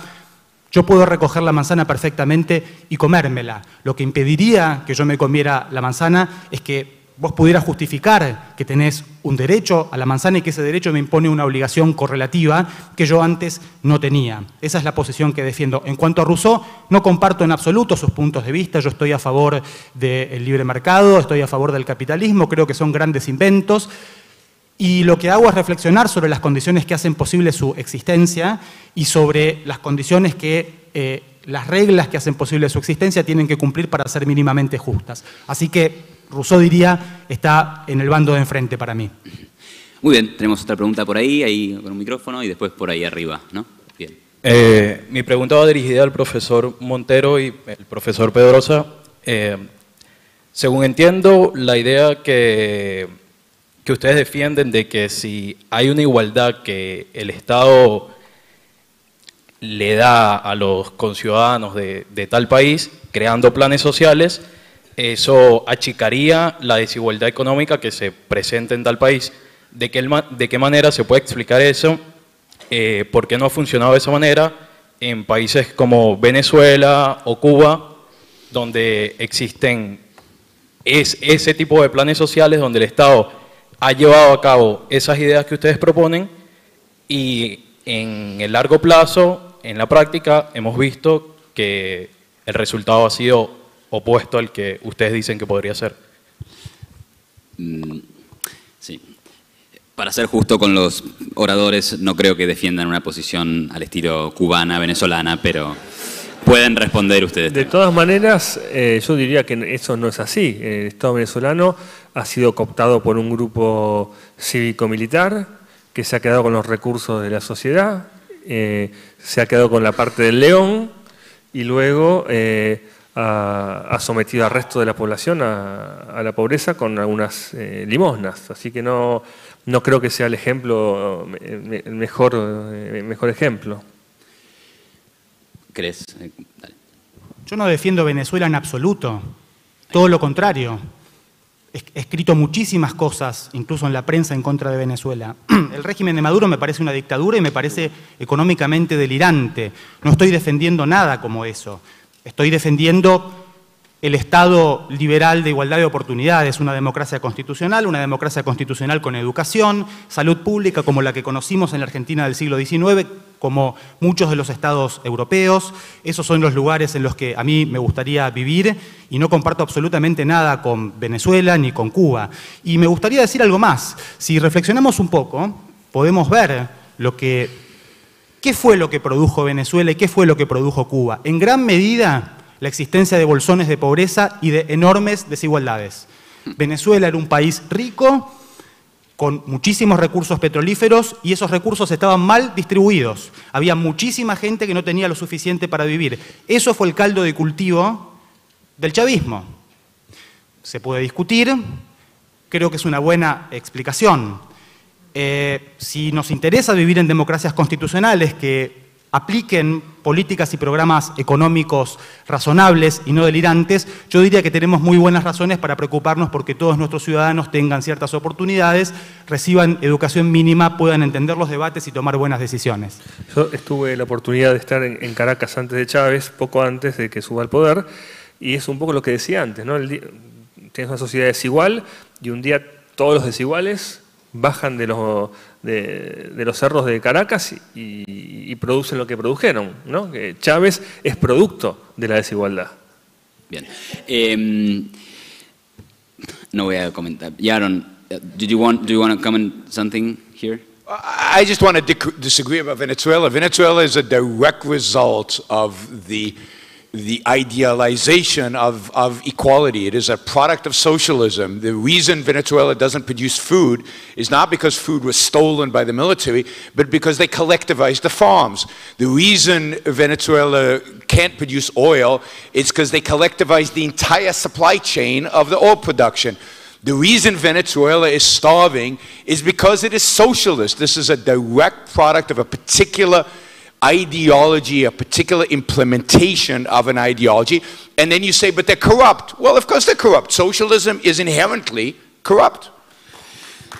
Yo puedo recoger la manzana perfectamente y comérmela. Lo que impediría que yo me comiera la manzana es que vos pudieras justificar que tenés un derecho a la manzana y que ese derecho me impone una obligación correlativa que yo antes no tenía. Esa es la posición que defiendo. En cuanto a Rousseau, no comparto en absoluto sus puntos de vista. Yo estoy a favor del libre mercado, estoy a favor del capitalismo, creo que son grandes inventos. Y lo que hago es reflexionar sobre las condiciones que hacen posible su existencia y sobre las condiciones que las reglas que hacen posible su existencia tienen que cumplir para ser mínimamente justas. Así que Rousseau, diría, está en el bando de enfrente para mí. Muy bien, tenemos otra pregunta por ahí con un micrófono y después por ahí arriba, ¿no? Bien. Mi pregunta va dirigida al profesor Montero y el profesor Pedrosa. Según entiendo, la idea que ustedes defienden de que si hay una igualdad que el Estado le da a los conciudadanos de tal país, creando planes sociales, eso achicaría la desigualdad económica que se presenta en tal país. ¿De qué manera se puede explicar eso? ¿Por qué no ha funcionado de esa manera en países como Venezuela o Cuba, donde existen ese tipo de planes sociales, donde el Estado ha llevado a cabo esas ideas que ustedes proponen y en el largo plazo, en la práctica, hemos visto que el resultado ha sido opuesto al que ustedes dicen que podría ser? Sí. Para ser justo con los oradores, no creo que defiendan una posición al estilo cubana, venezolana, pero pueden responder ustedes. De todas maneras, yo diría que eso no es así. El Estado venezolano ha sido cooptado por un grupo cívico-militar que se ha quedado con los recursos de la sociedad, se ha quedado con la parte del león y luego ha sometido al resto de la población a la pobreza con algunas limosnas. Así que no creo que sea el ejemplo, el mejor ejemplo. ¿Crees? Dale. Yo no defiendo Venezuela en absoluto, todo lo contrario. He escrito muchísimas cosas, incluso en la prensa, en contra de Venezuela. El régimen de Maduro me parece una dictadura y me parece económicamente delirante. No estoy defendiendo nada como eso. Estoy defendiendo el Estado liberal de igualdad de oportunidades, una democracia constitucional con educación, salud pública como la que conocimos en la Argentina del siglo XIX, como muchos de los estados europeos. Esos son los lugares en los que a mí me gustaría vivir y no comparto absolutamente nada con Venezuela ni con Cuba. Y me gustaría decir algo más. Si reflexionamos un poco, podemos ver qué fue lo que produjo Venezuela y qué fue lo que produjo Cuba. En gran medida, la existencia de bolsones de pobreza y de enormes desigualdades. Venezuela era un país rico, con muchísimos recursos petrolíferos, y esos recursos estaban mal distribuidos. Había muchísima gente que no tenía lo suficiente para vivir. Eso fue el caldo de cultivo del chavismo. Se puede discutir, creo que es una buena explicación. Si nos interesa vivir en democracias constitucionales que apliquen políticas y programas económicos razonables y no delirantes, yo diría que tenemos muy buenas razones para preocuparnos porque todos nuestros ciudadanos tengan ciertas oportunidades, reciban educación mínima, puedan entender los debates y tomar buenas decisiones. Yo tuve la oportunidad de estar en Caracas antes de Chávez, poco antes de que suba al poder, y es un poco lo que decía antes, ¿no? Tienes una sociedad desigual y un día todos los desiguales bajan de los cerros de Caracas y producen lo que produjeron, ¿no? Que Chávez es producto de la desigualdad. Bien. No voy a comentar. Yaron, do you want to comment something here? I just want to disagree about Venezuela. Venezuela is a direct result of the idealization of equality. It is a product of socialism. The reason Venezuela doesn't produce food is not because food was stolen by the military, but because they collectivized the farms. The reason Venezuela can't produce oil is because they collectivized the entire supply chain of the oil production. The reason Venezuela is starving is because it is socialist. This is a direct product of a particular ideology, a particular implementation of an ideology, and then you say, but they're corrupt. Well, of course they're corrupt. Socialism is inherently corrupt.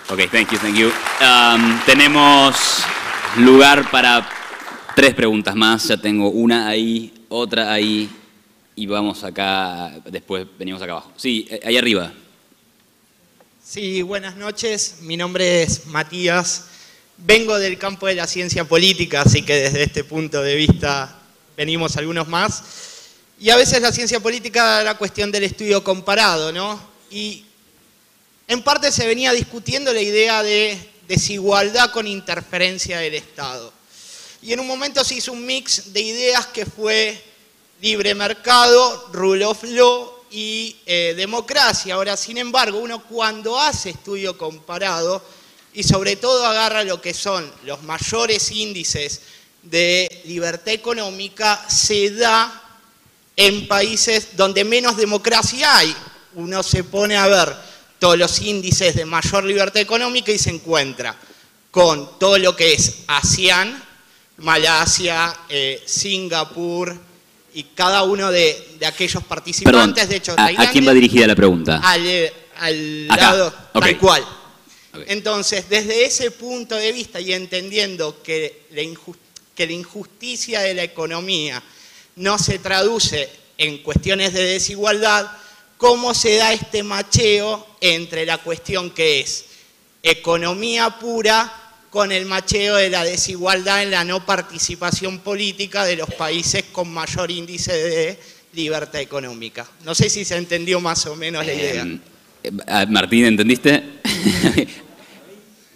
Okay, thank you. Tenemos lugar para 3 preguntas más, ya tengo una ahí, otra ahí, y vamos acá, después venimos acá abajo. Sí, ahí arriba. Sí, buenas noches, mi nombre es Matías, vengo del campo de la ciencia política, así que desde este punto de vista venimos algunos más, y a veces la ciencia política da la cuestión del estudio comparado, ¿no? Y en parte se venía discutiendo la idea de desigualdad con interferencia del Estado. Y en un momento se hizo un mix de ideas que fue libre mercado, rule of law y democracia. Ahora, sin embargo, uno cuando hace estudio comparado y sobre todo agarra lo que son los mayores índices de libertad económica, se da en países donde menos democracia hay. Uno se pone a ver todos los índices de mayor libertad económica y se encuentra con todo lo que es ASEAN, Malasia, Singapur y cada uno de aquellos participantes. Perdón, de hecho, ¿a quién va dirigida la pregunta? Al Acá. lado, Okay. tal cual. Okay. Entonces, desde ese punto de vista y entendiendo que la injusticia de la economía no se traduce en cuestiones de desigualdad, ¿cómo se da este macheo entre la cuestión que es economía pura con el macheo de la desigualdad en la no participación política de los países con mayor índice de libertad económica? No sé si se entendió más o menos la idea. Martín, ¿entendiste?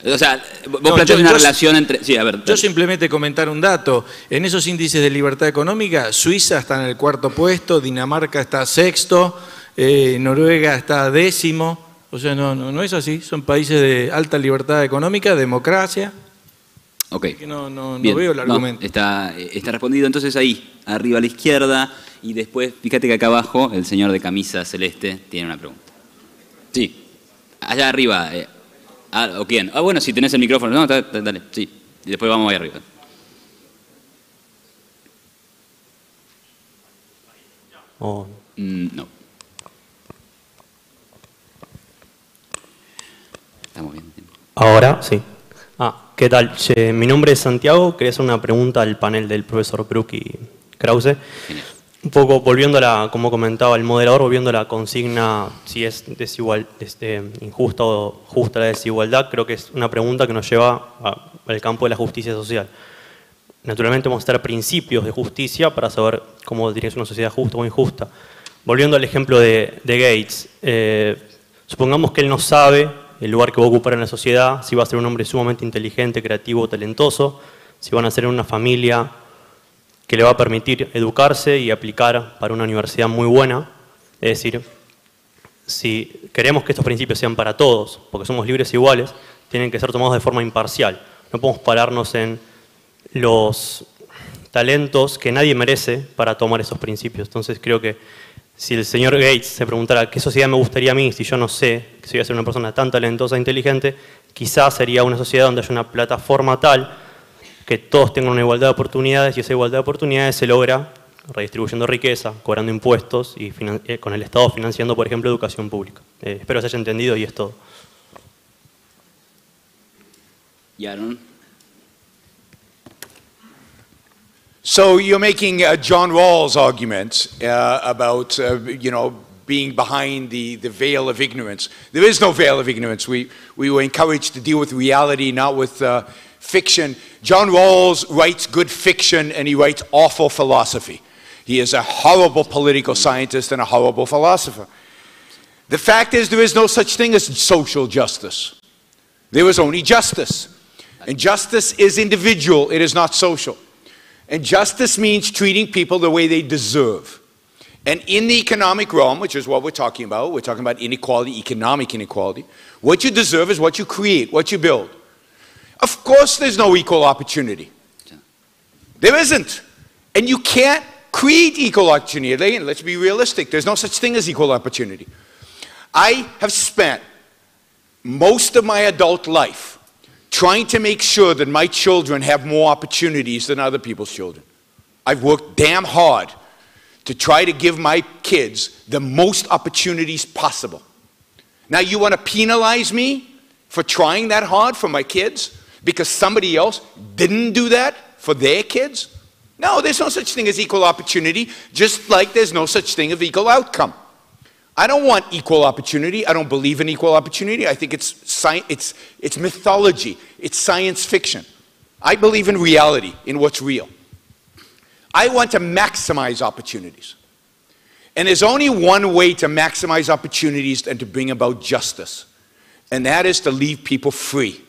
O sea, vos planteás una relación entre... Sí, a ver. Yo simplemente comentar un dato. En esos índices de libertad económica, Suiza está en el 4º puesto, Dinamarca está 6º, Noruega está 10º. O sea, no es así. Son países de alta libertad económica, democracia. Ok. Que no Bien. veo el argumento. Está respondido. Entonces ahí, arriba a la izquierda, y después, fíjate que acá abajo, el señor de camisa celeste tiene una pregunta. Sí. Allá arriba. ¿O quién? Ah, bueno, si tenés el micrófono. No, dale, sí. Y después vamos ahí arriba. No. Estamos bien. Ahora, sí. ¿Qué tal? Mi nombre es Santiago. Quería hacer una pregunta al panel del profesor Brook y Krause. Genial. Un poco volviendo como comentaba el moderador, volviendo a la consigna si es injusta o justa la desigualdad, creo que es una pregunta que nos lleva al campo de la justicia social. Naturalmente vamos a estar principios de justicia para saber cómo tiene que ser una sociedad justa o injusta. Volviendo al ejemplo de Gates, supongamos que él no sabe el lugar que va a ocupar en la sociedad, si va a ser un hombre sumamente inteligente, creativo, talentoso, si van a ser en una familia que le va a permitir educarse y aplicar para una universidad muy buena. Es decir, si queremos que estos principios sean para todos, porque somos libres e iguales, tienen que ser tomados de forma imparcial. No podemos pararnos en los talentos que nadie merece para tomar esos principios. Entonces creo que si el señor Gates se preguntara qué sociedad me gustaría a mí si yo no sé que soy a ser una persona tan talentosa e inteligente, quizás sería una sociedad donde haya una plataforma tal que todos tengan una igualdad de oportunidades, y esa igualdad de oportunidades se logra redistribuyendo riqueza, cobrando impuestos y con el Estado financiando, por ejemplo, educación pública. Espero se haya entendido y es todo. ¿Y Aaron? So you're making John Rawls' argument about, being behind the veil of ignorance. There is no veil of ignorance. We were encouraged to deal with reality, not with fiction. John Rawls writes good fiction and he writes awful philosophy. He is a horrible political scientist and a horrible philosopher. The fact is there is no such thing as social justice. There is only justice. And justice is individual, it is not social. And justice means treating people the way they deserve. And in the economic realm, which is what we're talking about inequality, economic inequality, what you deserve is what you create, what you build. Of course there's no equal opportunity. There isn't. And you can't create equal opportunity. Let's be realistic. There's no such thing as equal opportunity. I have spent most of my adult life trying to make sure that my children have more opportunities than other people's children. I've worked damn hard to try to give my kids the most opportunities possible. Now you want to penalize me for trying that hard for my kids? because somebody else didn't do that for their kids? No, there's no such thing as equal opportunity, just like there's no such thing as equal outcome. I don't want equal opportunity. I don't believe in equal opportunity. I think it's mythology. It's science fiction. I believe in reality, in what's real. I want to maximize opportunities. And there's only one way to maximize opportunities and to bring about justice, and that is to leave people free.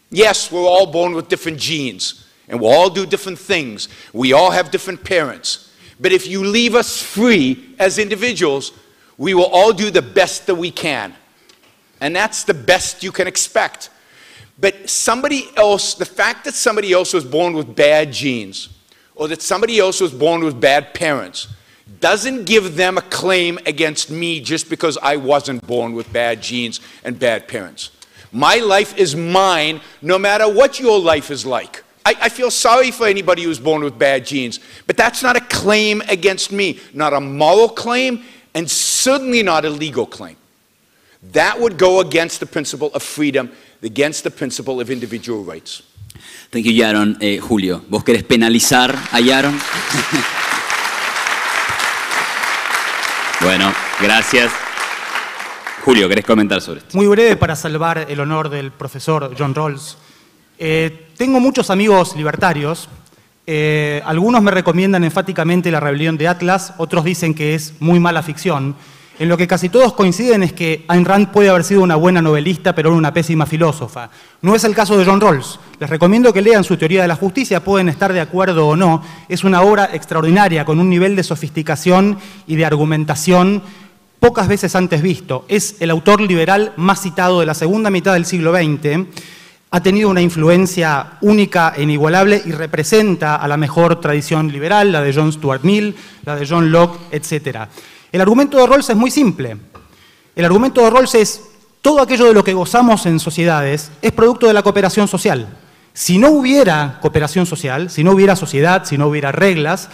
Yes, we're all born with different genes, and we all do different things. We all have different parents. But if you leave us free as individuals, we will all do the best that we can. And that's the best you can expect. But somebody else, the fact that somebody else was born with bad genes, or that somebody else was born with bad parents, doesn't give them a claim against me just because I wasn't born with bad genes and bad parents. My life is mine no matter what your life is like. I feel sorry for anybody who's born with bad genes, but that's not a claim against me, not a moral claim, and certainly not a legal claim. That would go against the principle of freedom, against the principle of individual rights. Thank you, Yaron. Julio, ¿vos querés penalizar a Yaron? Bueno, gracias. Julio, ¿querés comentar sobre esto? Muy breve para salvar el honor del profesor John Rawls. Tengo muchos amigos libertarios. Algunos me recomiendan enfáticamente La rebelión de Atlas, otros dicen que es muy mala ficción. En lo que casi todos coinciden es que Ayn Rand puede haber sido una buena novelista, pero una pésima filósofa. No es el caso de John Rawls. Les recomiendo que lean su Teoría de la Justicia, pueden estar de acuerdo o no. Es una obra extraordinaria, con un nivel de sofisticación y de argumentación pocas veces antes visto. Es el autor liberal más citado de la segunda mitad del siglo XX. Ha tenido una influencia única e inigualable y representa a la mejor tradición liberal, la de John Stuart Mill, la de John Locke, etc. El argumento de Rawls es muy simple. El argumento de Rawls es: todo aquello de lo que gozamos en sociedades es producto de la cooperación social. Si no hubiera cooperación social, si no hubiera sociedad, si no hubiera reglas,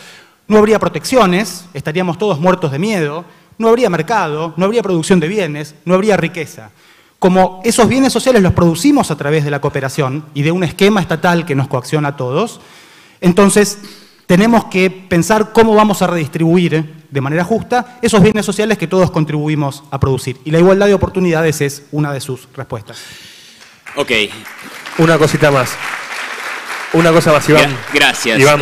no habría protecciones, estaríamos todos muertos de miedo, no habría mercado, no habría producción de bienes, no habría riqueza. Como esos bienes sociales los producimos a través de la cooperación y de un esquema estatal que nos coacciona a todos, entonces tenemos que pensar cómo vamos a redistribuir de manera justa esos bienes sociales que todos contribuimos a producir. Y la igualdad de oportunidades es una de sus respuestas. Ok. Una cosita más. Una cosa más, Iván. Gracias. Iván,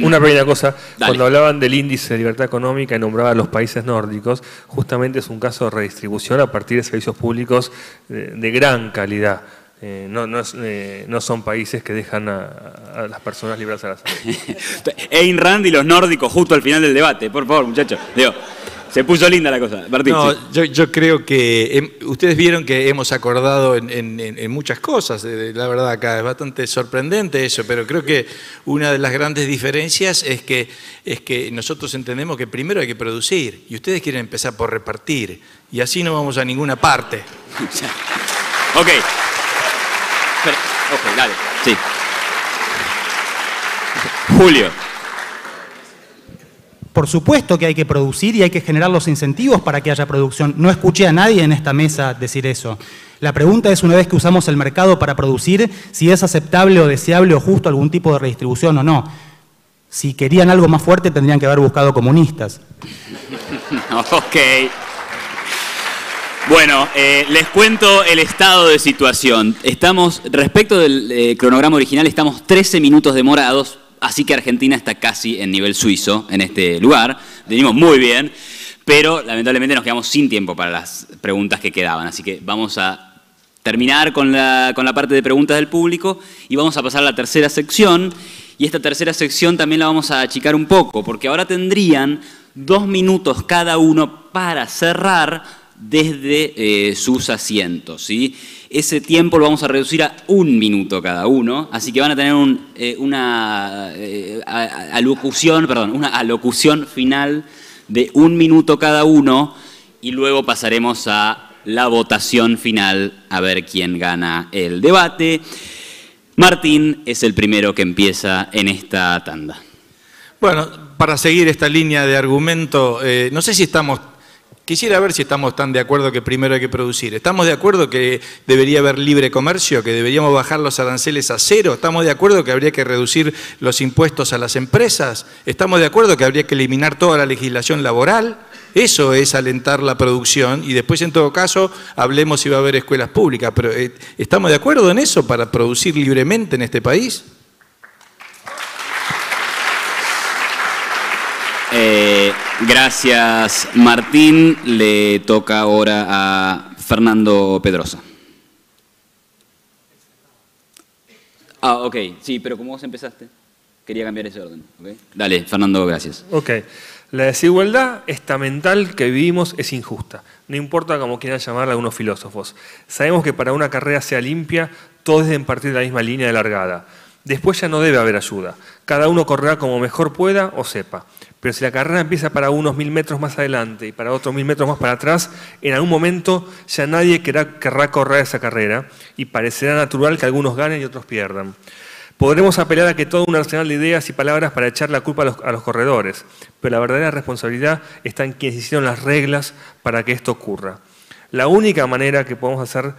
una pequeña cosa. Dale. Cuando hablaban del índice de libertad económica y nombraban a los países nórdicos, justamente es un caso de redistribución a partir de servicios públicos de gran calidad. No son países que dejan a las personas libres a la salud. Ayn Rand y los nórdicos justo al final del debate. Por favor, muchachos. Digo, se puso linda la cosa. Martín, no, sí. yo creo que ustedes vieron que hemos acordado en muchas cosas. La verdad, acá es bastante sorprendente eso, pero creo que una de las grandes diferencias es que nosotros entendemos que primero hay que producir y ustedes quieren empezar por repartir y así no vamos a ninguna parte. Ok. Ok, dale. Sí. Julio. Por supuesto que hay que producir y hay que generar los incentivos para que haya producción. No escuché a nadie en esta mesa decir eso. La pregunta es, una vez que usamos el mercado para producir, si es aceptable o deseable o justo algún tipo de redistribución o no. Si querían algo más fuerte, tendrían que haber buscado comunistas. Ok. Bueno, les cuento el estado de situación. Respecto del cronograma original, estamos 13 minutos demorados. Así que Argentina está casi en nivel suizo en este lugar. Venimos muy bien, pero lamentablemente nos quedamos sin tiempo para las preguntas que quedaban. Así que vamos a terminar con la parte de preguntas del público y vamos a pasar a la tercera sección. Y esta tercera sección también la vamos a achicar un poco, porque ahora tendrían 2 minutos cada uno para cerrar desde sus asientos, ¿sí? Ese tiempo lo vamos a reducir a 1 minuto cada uno, así que van a tener una alocución final de 1 minuto cada uno y luego pasaremos a la votación final a ver quién gana el debate. Martín es el primero que empieza en esta tanda. Bueno, para seguir esta línea de argumento, no sé si estamos Quisiera ver si estamos tan de acuerdo que primero hay que producir. ¿Estamos de acuerdo que debería haber libre comercio, que deberíamos bajar los aranceles a cero? ¿Estamos de acuerdo que habría que reducir los impuestos a las empresas? ¿Estamos de acuerdo que habría que eliminar toda la legislación laboral? Eso es alentar la producción y después, en todo caso, hablemos si va a haber escuelas públicas. Pero ¿estamos de acuerdo en eso para producir libremente en este país? Gracias, Martín. Le toca ahora a Fernando Pedrosa. Ok, sí, pero como vos empezaste, quería cambiar ese orden. ¿Okay? Dale, Fernando, gracias. Ok. La desigualdad estamental que vivimos es injusta. No importa cómo quieran llamarla algunos filósofos. Sabemos que para una carrera sea limpia, todos deben partir de la misma línea de largada. Después ya no debe haber ayuda. Cada uno correrá como mejor pueda o sepa. Pero si la carrera empieza para unos 1000 metros más adelante y para otros 1000 metros más para atrás, en algún momento ya nadie querrá correr esa carrera y parecerá natural que algunos ganen y otros pierdan. Podremos apelar a que todo un arsenal de ideas y palabras para echar la culpa a los corredores, pero la verdadera responsabilidad está en quienes hicieron las reglas para que esto ocurra. La única manera que podemos hacer,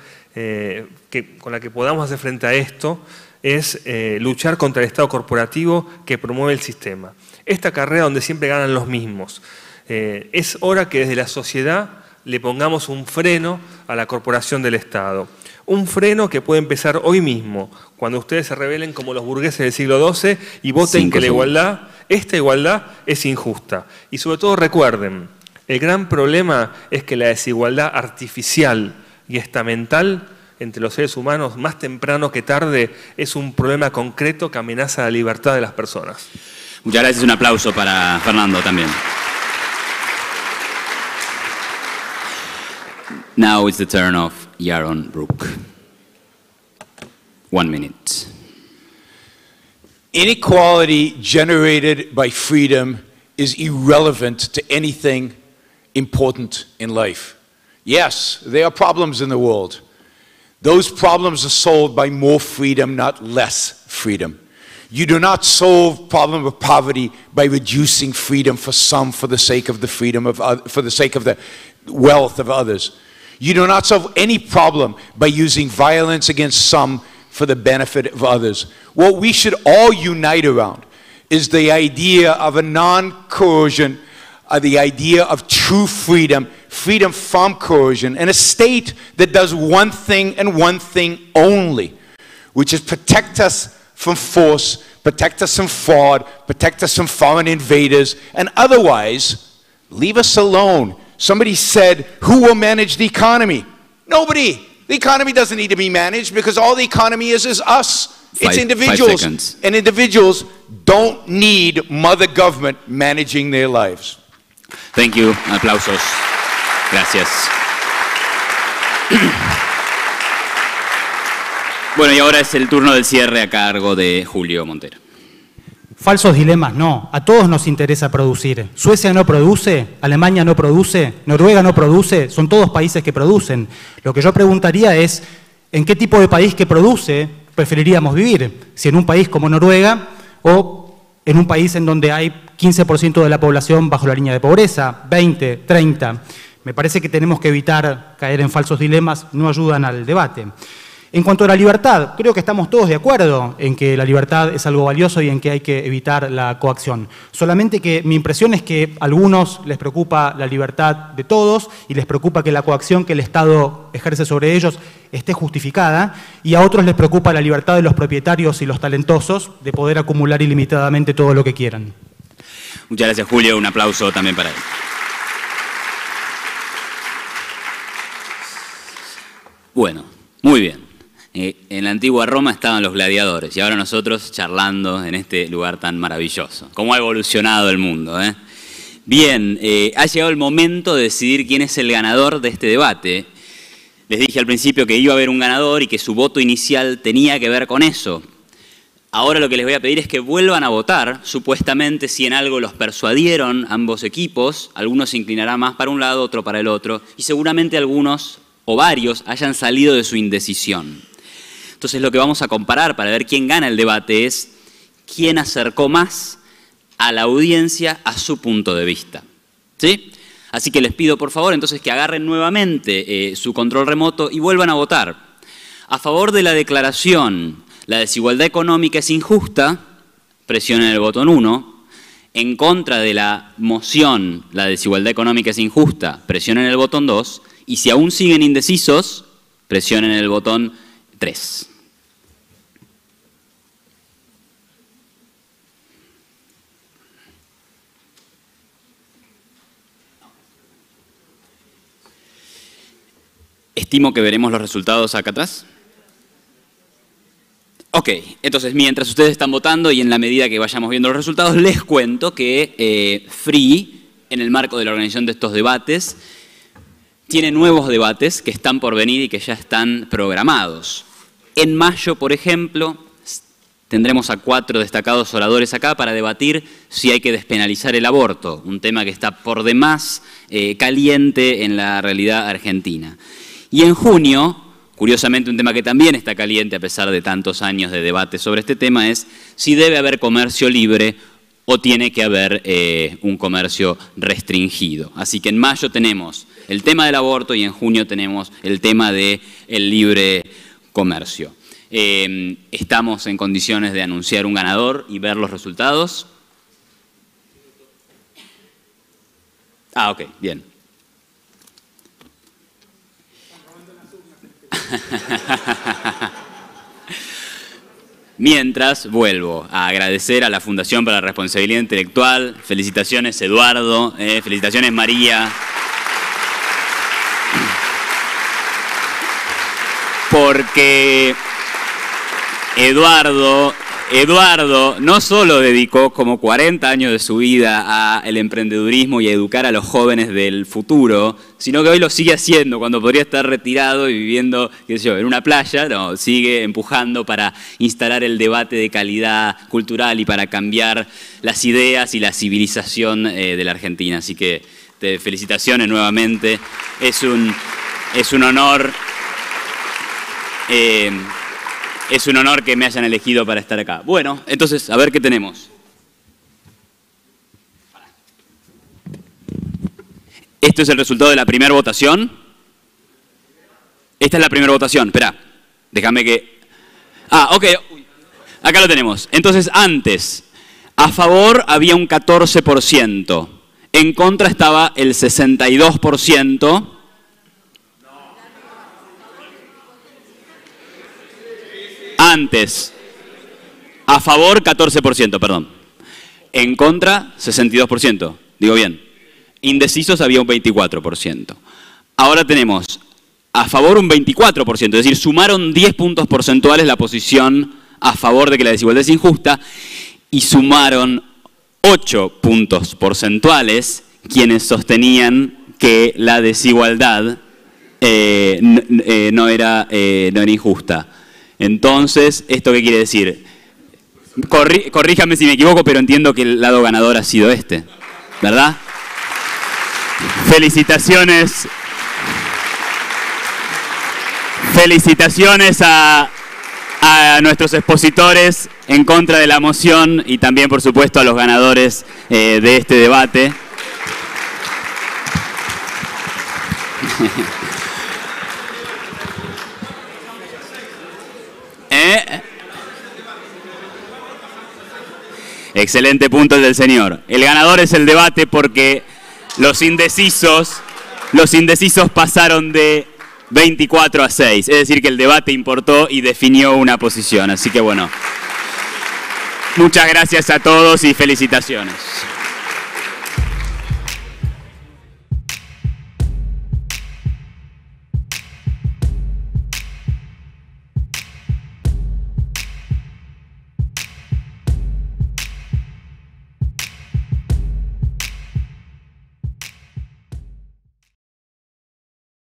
con la que podamos hacer frente a esto es luchar contra el Estado corporativo que promueve el sistema. Esta carrera donde siempre ganan los mismos. Es hora que desde la sociedad le pongamos un freno a la corporación del Estado. Un freno que puede empezar hoy mismo, cuando ustedes se rebelen como los burgueses del siglo XII y voten que esta igualdad es injusta. Y sobre todo recuerden, el gran problema es que la desigualdad artificial y estamental entre los seres humanos, más temprano que tarde, es un problema concreto que amenaza la libertad de las personas. Muchas gracias, un aplauso para Fernando también. Now it's the turn of Yaron Brook. 1 minute. Inequality generated by freedom is irrelevant to anything important in life. Yes, there are problems in the world. Those problems are solved by more freedom, not less freedom. You do not solve the problem of poverty by reducing freedom for some for the sake of the freedom of for the sake of the wealth of others. You do not solve any problem by using violence against some for the benefit of others. What we should all unite around is the idea of a non-coercion, the idea of true freedom, freedom from coercion, and a state that does one thing and one thing only, which is protect us from force, protect us from fraud, protect us from foreign invaders, and otherwise, leave us alone. Somebody said, who will manage the economy? Nobody. The economy doesn't need to be managed because all the economy is us. It's individuals. 5 seconds. And individuals don't need mother government managing their lives. Thank you. Aplausos. Gracias. Bueno, y ahora es el turno del cierre a cargo de Julio Montero. Falsos dilemas, no. A todos nos interesa producir. Suecia no produce, Alemania no produce, Noruega no produce, son todos países que producen. Lo que yo preguntaría es, ¿en qué tipo de país que produce preferiríamos vivir? Si en un país como Noruega o en un país en donde hay 15% de la población bajo la línea de pobreza, 20, 30. Me parece que tenemos que evitar caer en falsos dilemas, no ayudan al debate. En cuanto a la libertad, creo que estamos todos de acuerdo en que la libertad es algo valioso y en que hay que evitar la coacción. Solamente que mi impresión es que a algunos les preocupa la libertad de todos y les preocupa que la coacción que el Estado ejerce sobre ellos esté justificada, y a otros les preocupa la libertad de los propietarios y los talentosos de poder acumular ilimitadamente todo lo que quieran. Muchas gracias, Julio. Un aplauso también para él. Bueno, muy bien. En la antigua Roma estaban los gladiadores y ahora nosotros charlando en este lugar tan maravilloso. ¿Cómo ha evolucionado el mundo? Bien, ha llegado el momento de decidir quién es el ganador de este debate. Les dije al principio que iba a haber un ganador y que su voto inicial tenía que ver con eso. Ahora lo que les voy a pedir es que vuelvan a votar. Supuestamente si en algo los persuadieron ambos equipos, algunos se inclinarán más para un lado, otro para el otro, y seguramente algunos o varios hayan salido de su indecisión. Entonces lo que vamos a comparar para ver quién gana el debate es quién acercó más a la audiencia a su punto de vista. ¿Sí? Así que les pido por favor entonces que agarren nuevamente su control remoto y vuelvan a votar. A favor de la declaración, la desigualdad económica es injusta, presionen el botón 1. En contra de la moción, la desigualdad económica es injusta, presionen el botón 2. Y si aún siguen indecisos, presionen el botón 3. Estimo que veremos los resultados acá atrás. Ok, entonces mientras ustedes están votando y en la medida que vayamos viendo los resultados, les cuento que Free, en el marco de la organización de estos debates, tiene nuevos debates que están por venir y que ya están programados. En mayo, por ejemplo, tendremos a 4 destacados oradores acá para debatir si hay que despenalizar el aborto, un tema que está por demás caliente en la realidad argentina. Y en junio, curiosamente un tema que también está caliente a pesar de tantos años de debate sobre este tema, es si debe haber comercio libre o tiene que haber un comercio restringido. Así que en mayo tenemos el tema del aborto y en junio tenemos el tema del libre comercio. Estamos en condiciones de anunciar un ganador y ver los resultados. Ah, ok, bien. Mientras, vuelvo a agradecer a la Fundación para la Responsabilidad Intelectual. Felicitaciones, Eduardo. Felicitaciones, María. Porque Eduardo no solo dedicó como 40 años de su vida al emprendedurismo y a educar a los jóvenes del futuro, sino que hoy lo sigue haciendo cuando podría estar retirado y viviendo, qué sé yo, en una playa. No, sigue empujando para instalar el debate de calidad cultural y para cambiar las ideas y la civilización de la Argentina. Así que felicitaciones nuevamente. Es un honor. Es un honor que me hayan elegido para estar acá. Bueno, entonces, a ver qué tenemos. Esto es el resultado de la primera votación. Esta es la primera votación. Espera, déjame que... Ah, ok. Acá lo tenemos. Entonces, antes, a favor había un 14%. En contra estaba el 62%. Antes, a favor 14%, perdón. En contra 62%, digo bien. Indecisos había un 24%. Ahora tenemos a favor un 24%, es decir, sumaron 10 puntos porcentuales la posición a favor de que la desigualdad es injusta y sumaron 8 puntos porcentuales quienes sostenían que la desigualdad no era injusta. Entonces, ¿esto qué quiere decir? Corríjame si me equivoco, pero entiendo que el lado ganador ha sido este, ¿verdad? Felicitaciones. Felicitaciones a nuestros expositores en contra de la moción y también, por supuesto, a los ganadores de este debate. Excelente punto el del señor. El ganador es el debate porque los indecisos pasaron de 24 a 6. Es decir, que el debate importó y definió una posición. Así que bueno, muchas gracias a todos y felicitaciones.